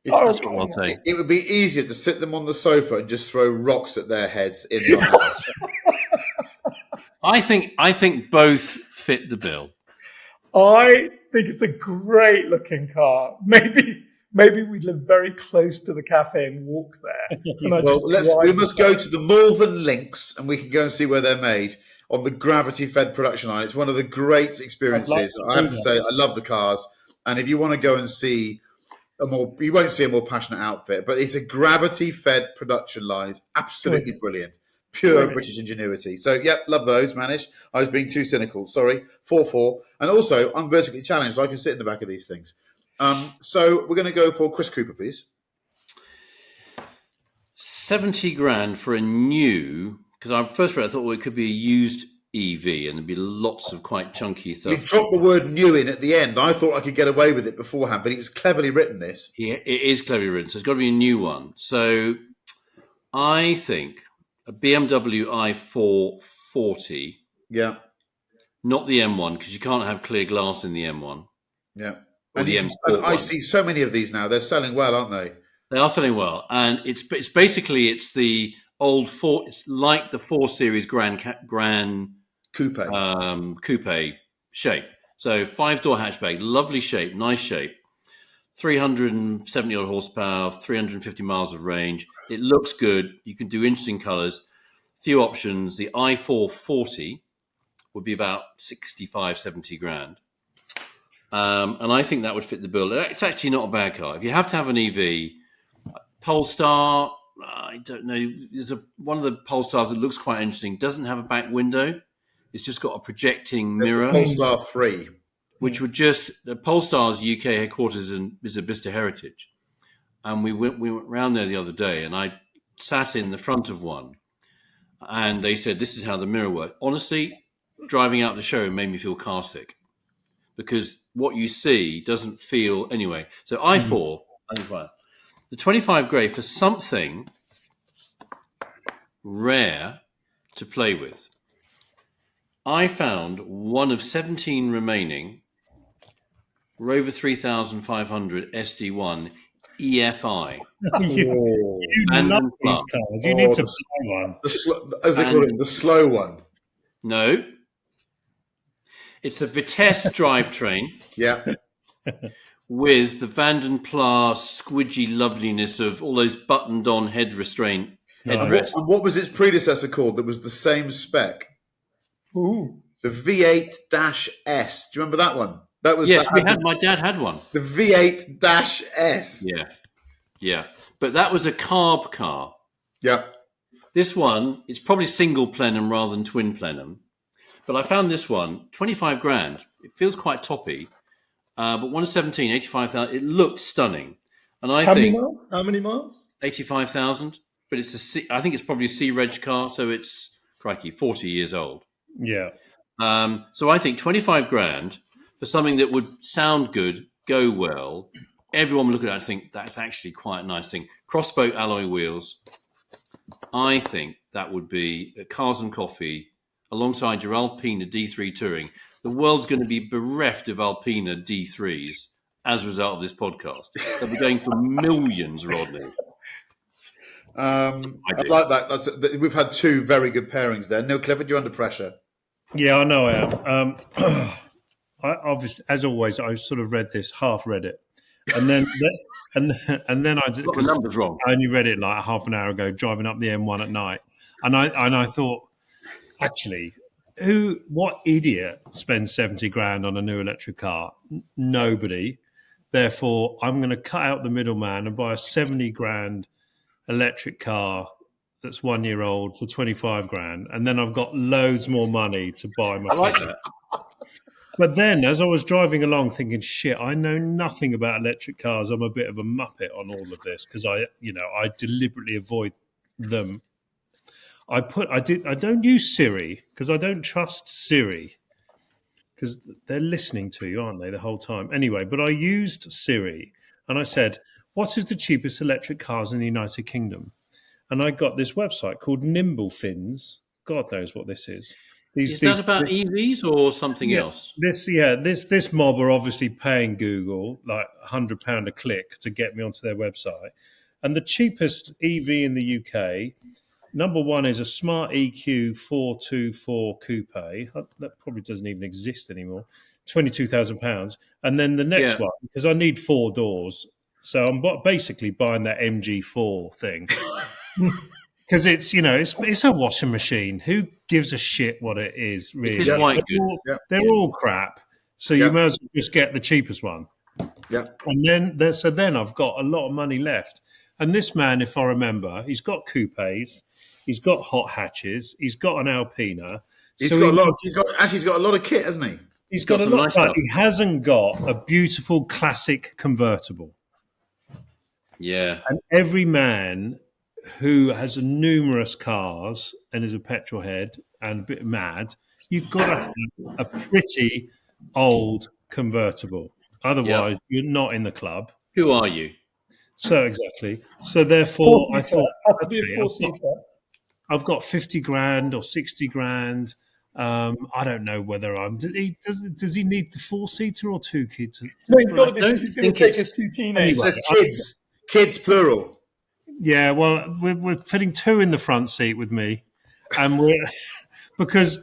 That's what I'll say. It would be easier to sit them on the sofa and just throw rocks at their heads in the house. I think both fit the bill. I think it's a great looking car. Maybe we live very close to the cafe and walk there. And we must go to the Malvern Links and we can go and see where they're made on the gravity-fed production line. It's one of the great experiences. I have to say, I love the cars. And if you want to go and see you won't see a more passionate outfit, but it's a gravity-fed production line. It's absolutely brilliant. Pure British ingenuity. So, yep, love those, managed. I was being too cynical. Sorry. 4.4. And also, I'm vertically challenged. I can sit in the back of these things. So we're going to go for Chris Cooper, please. 70 grand for a new, because I first read, I thought, it could be a used EV and there'd be lots of quite chunky stuff. We dropped the word new in at the end. I thought I could get away with it beforehand, but it was cleverly written, this. Yeah, it is cleverly written, so it's got to be a new one. So I think a BMW i4 40. Yeah. Not the M1, because you can't have clear glass in the M1. Yeah. Or the M and I see so many of these now. They're selling well, aren't they? They are selling well. And it's basically the old 4, it's like the 4 Series Grand coupe shape. So 5-door hatchback, lovely shape, nice shape. 370 odd horsepower, 350 miles of range. It looks good. You can do interesting colors. Few options. The i4 40 would be about 65, 70 grand. And I think that would fit the bill. It's actually not a bad car. If you have to have an EV, Polestar, I don't know. There's one of the Polestars that looks quite interesting. Doesn't have a back window. It's just got a projecting mirror. Polestar 3. Which would the Polestar's UK headquarters is at Bicester Heritage. And we went round there the other day and I sat in the front of one and they said, this is how the mirror works. Honestly, driving out the showroom made me feel car sick because what you see doesn't feel anyway. So i4, the 25 grey for something rare to play with. I found one of 17 remaining Rover 3500 SD1 EFI. You love these cars. You need to buy one. As they call it, the slow one. No. It's a Vitesse drivetrain. Yeah. With the Vanden Plas squidgy loveliness of all those buttoned-on head restraint. And what was its predecessor called that was the same spec? Ooh. The V8-S. Do you remember that one? That was my dad had one. The V8-S. Yeah. But that was a carb car. Yeah. This one, it's probably single plenum rather than twin plenum. But I found this one, 25 grand. It feels quite toppy. But 1 of 17, 85,000. It looks stunning. And I think how many miles? 85,000. But I think it's probably a C-Reg car, so it's 40 years old. Yeah. So I think 25 grand for something that would sound good, go well. Everyone would look at that and think that's actually quite a nice thing. Crossboat alloy wheels. I think that would be Cars and Coffee alongside your Alpina D3 Touring. The world's going to be bereft of Alpina D3s as a result of this podcast. They'll be going for millions, Rodney. I like that. We've had two very good pairings there. Neil Clifford, you're under pressure. Yeah, I know I am. obviously, as always, I sort of half read it, and then and then I Got the numbers wrong. I only read it like half an hour ago, driving up the M1 at night, and I thought, actually, what idiot spends 70 grand on a new electric car? Nobody. Therefore, I'm going to cut out the middleman and buy a 70 grand electric car that's 1 year old for 25 grand, and then I've got loads more money to buy myself. I like that. But then, as I was driving along, thinking, "Shit, I know nothing about electric cars. I'm a bit of a muppet on all of this because I deliberately avoid them. I don't use Siri because I don't trust Siri because they're listening to you, aren't they, the whole time? Anyway, but I used Siri and I said, "What is the cheapest electric cars in the United Kingdom?" And I got this website called Nimblefins. God knows what this is. Is that about EVs or something else? This mob are obviously paying Google like £100 a click to get me onto their website. And the cheapest EV in the UK, number one, is a Smart EQ 424 Coupe. That probably doesn't even exist anymore. £22,000. And then the next one, because I need 4 doors. So I'm basically buying that MG4 thing. Because it's a washing machine. Who gives a shit what it is, really? It is white goods. They're all crap. So you may as well just get the cheapest one. Yeah. And then I've got a lot of money left. And this man, if I remember, he's got coupes, he's got hot hatches, he's got an Alpina. He's got a lot of kit, hasn't he? He's got a lot, nice but he hasn't got a beautiful classic convertible. Yeah. And every man who has numerous cars and is a petrol head and a bit mad, you've got to have a pretty old convertible. Otherwise, you're not in the club. Who are you? So exactly. So therefore, I thought has to be a 4-seater. I've got 50 grand or 60 grand. I don't know whether does he need the 4-seater or 2 kids? No, he's got to be. He's going to take his 2 teenagers. It says kids plural. Yeah, well, we're fitting 2 in the front seat with me, and because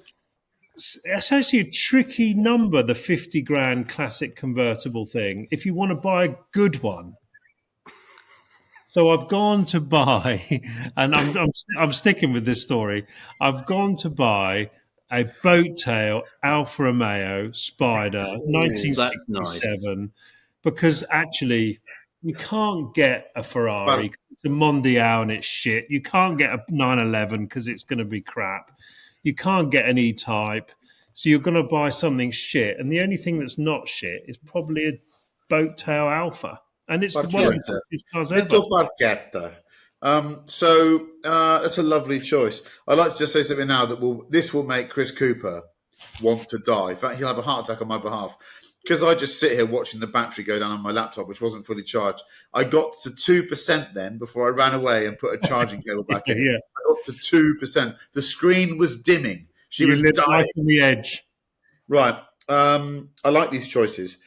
it's actually a tricky number, the 50 grand classic convertible thing. If you want to buy a good one, so I've gone to buy, and I'm sticking with this story. I've gone to buy a boat tail Alfa Romeo Spider 1967 because actually. You can't get a Ferrari because it's a Mondial and it's shit. You can't get a 911 because it's going to be crap. You can't get an E-Type. So you're going to buy something shit. And the only thing that's not shit is probably a boat tail Alpha. And it's one of the cheapest cars ever. Little Barchetta. So that's a lovely choice. I'd like to just say something now that this will make Chris Cooper want to die. In fact, he'll have a heart attack on my behalf. Because I just sit here watching the battery go down on my laptop, which wasn't fully charged. I got to 2% then before I ran away and put a charging cable back in. Yeah. I got to 2%. The screen was dimming. She was dying. Right on the edge. Right. I like these choices.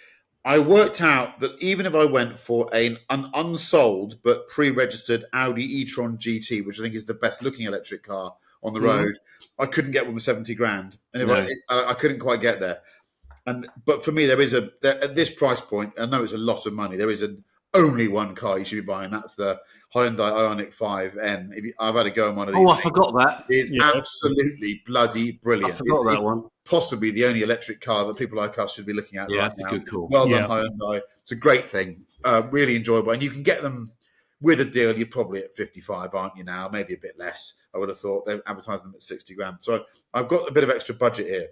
I worked out that even if I went for an unsold but pre-registered Audi e-tron GT, which I think is the best looking electric car on the road, I couldn't get one for 70 grand. And I couldn't quite get there. But for me, there is at this price point, I know it's a lot of money. There is only one car you should be buying. That's the Hyundai Ioniq 5N. I've had a go on one of these. Oh, I forgot that. It is absolutely bloody brilliant. I forgot that one. Possibly the only electric car that people like us should be looking at right now. Good call. Well done, Hyundai. It's a great thing. Really enjoyable. And you can get them with a deal. You're probably at 55, aren't you now? Maybe a bit less, I would have thought. They've advertised them at 60 grand. So I've got a bit of extra budget here.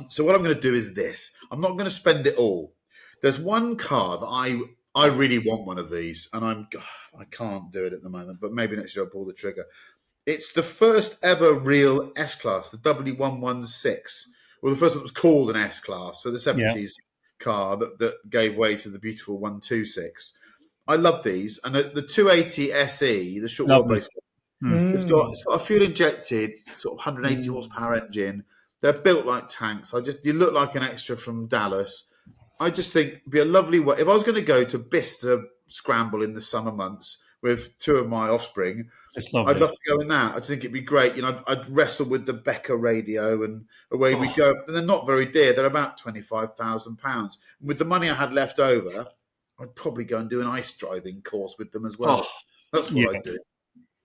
So what I'm going to do is this. I'm not going to spend it all. There's one car that I really want one of these, and I can't do it at the moment, but maybe next year I'll pull the trigger. It's the first ever real S-Class, the W116. Well, the first one was called an S-Class, so the 70s car that gave way to the beautiful 126. I love these. And the 280 SE, the short wheelbase one, it's got a fuel-injected sort of 180 horsepower engine. They're built like tanks. You look like an extra from Dallas. I just think it'd be a lovely way. If I was going to go to Bicester Scramble in the summer months with two of my offspring. It's lovely. I'd love to go in that. I think it'd be great. I'd wrestle with the Becker radio, and away we go. And they're not very dear. They're about £25,000. And with the money I had left over, I'd probably go and do an ice driving course with them as well. That's what I'd do.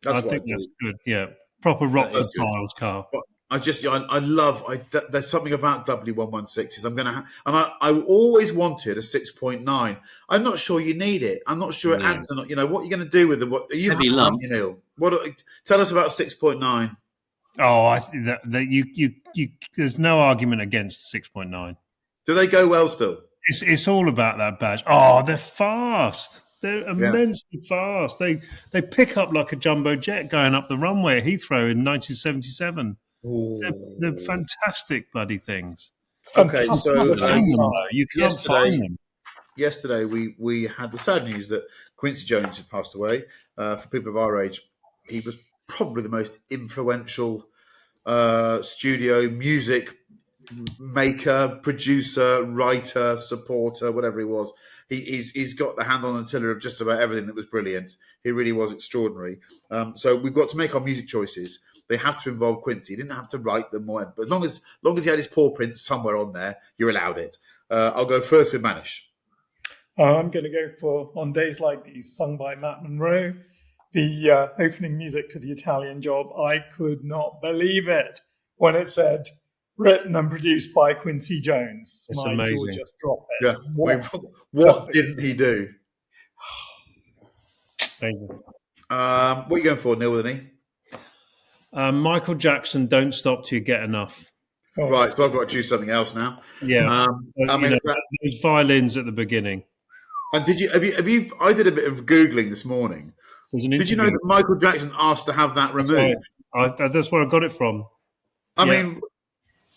I think that's good. Yeah, proper Rockford Files car. There's something about W116s. I always wanted a 6.9. I'm not sure you need it. I'm not sure it adds or not. What are you going to do with them? What are you heavy lump? Neil? Tell us about 6.9. Oh, I think that you there's no argument against 6.9. Do they go well still? It's all about that badge. Oh, they're fast. They're immensely fast. They pick up like a jumbo jet going up the runway at Heathrow in 1977. They're fantastic bloody things. Okay, so you can't find them. Yesterday we had the sad news that Quincy Jones had passed away. For people of our age, he was probably the most influential studio music maker, producer, writer, supporter, whatever he was. He's got the hand on the tiller of just about everything that was brilliant. He really was extraordinary. So we've got to make our music choices. They have to involve Quincy. He didn't have to write them, but as long as he had his paw print somewhere on there, you're allowed it. I'll go first with Manish. I'm going to go for On Days Like These, sung by Matt Monro. The opening music to The Italian Job. I could not believe it when it said written and produced by Quincy Jones. It's My amazing. jaw just dropped it. Yeah. What didn't he do? Thank you. What are you going for, Neil, with an E? Michael Jackson, Don't Stop Till You Get Enough. Oh. Right, so I've got to choose something else now. Yeah. Those violins at the beginning. And did you have you? I did a bit of Googling this morning. Did you know that Michael Jackson asked to have that removed? That's where I got it from. I mean,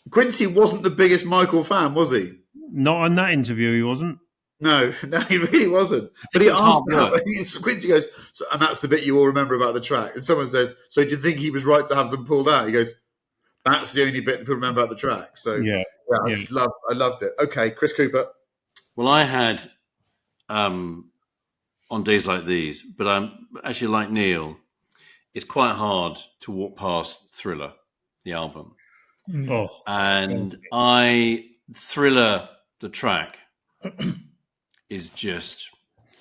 Quincy wasn't the biggest Michael fan, was he? Not in that interview, he wasn't. No, he really wasn't. But he asked, Quincy goes, and that's the bit you all remember about the track. And someone says, so do you think he was right to have them pulled out? He goes, that's the only bit that people remember about the track. So I loved it. Okay, Chris Cooper. Well, I had On Days Like These, but I'm actually like Neil. It's quite hard to walk past Thriller, the album. Oh, and Thriller, the track, is just...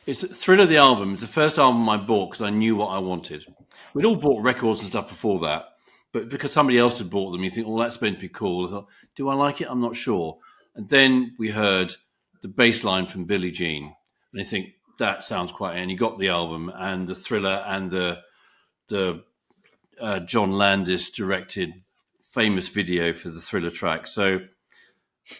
It's Thriller, the album. It's the first album I bought because I knew what I wanted. We'd all bought records and stuff before that, but because somebody else had bought them, you think, oh, that's meant to be cool. I thought, do I like it? I'm not sure. And then we heard the bass line from Billie Jean, and you think, that sounds quite... And you got the album and the Thriller and the John Landis directed famous video for the Thriller track. So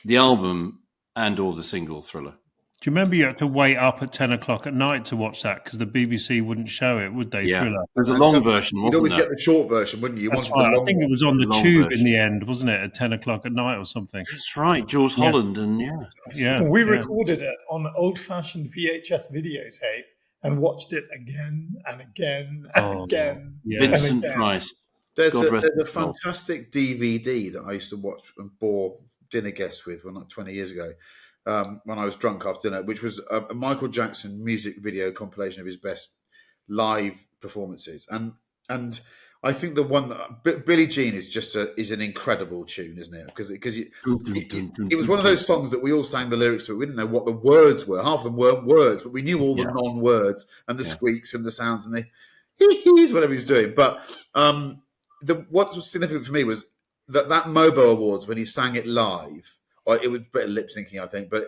the album and all the single Thriller. Do you remember you had to wait up at 10 o'clock at night to watch that because the BBC wouldn't show it, would they? Yeah. Thriller. There's a long version, wasn't there? You'd always get the short version, wouldn't you? That's right. I think it was on the tube version. in the end, wasn't it? At 10 o'clock at night or something. That's right. Jules Holland and We recorded it on an old-fashioned VHS videotape and watched it again and again and again. Yeah. Vincent Price. There's a fantastic DVD that I used to watch and bore dinner guests with, like 20 years ago, when I was drunk after dinner, which was a Michael Jackson music video compilation of his best live performances. And I think the one that Billie Jean is an incredible tune, isn't it? Because it was one of those songs that we all sang the lyrics to. We didn't know what the words were. Half of them weren't words, but we knew all the non-words and the squeaks and the sounds and the hee-hees, whatever he was doing. But what was significant for me was that Mobo Awards, when he sang it live, or it was a bit of lip syncing, I think, but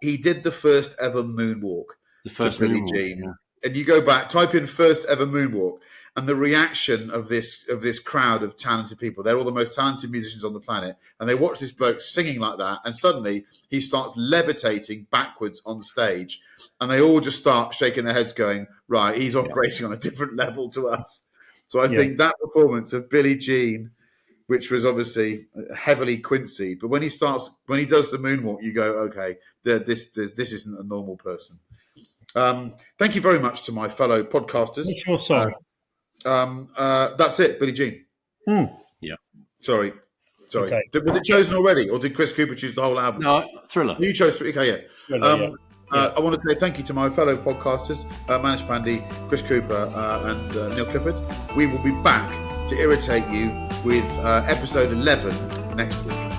he did the first ever moonwalk. The first Billie moonwalk, Jean. yeah. And you go back, type in first ever moonwalk, and the reaction of this crowd of talented people. They're all the most talented musicians on the planet, and they watch this bloke singing like that, and suddenly he starts levitating backwards on stage, and they all just start shaking their heads, going, "Right, he's operating on a different level to us." So I think that performance of Billie Jean, which was obviously heavily Quincy, but when he does the moonwalk, you go, "Okay, this isn't a normal person." Thank you very much to my fellow podcasters. What's your song? That's it, Billie Jean. Yeah. Sorry. Okay. Was it chosen already, or did Chris Cooper choose the whole album? No, Thriller. You chose. Okay, yeah. I want to say thank you to my fellow podcasters, Manish Pandey, Chris Cooper, and Neil Clifford. We will be back to irritate you with episode 11 next week.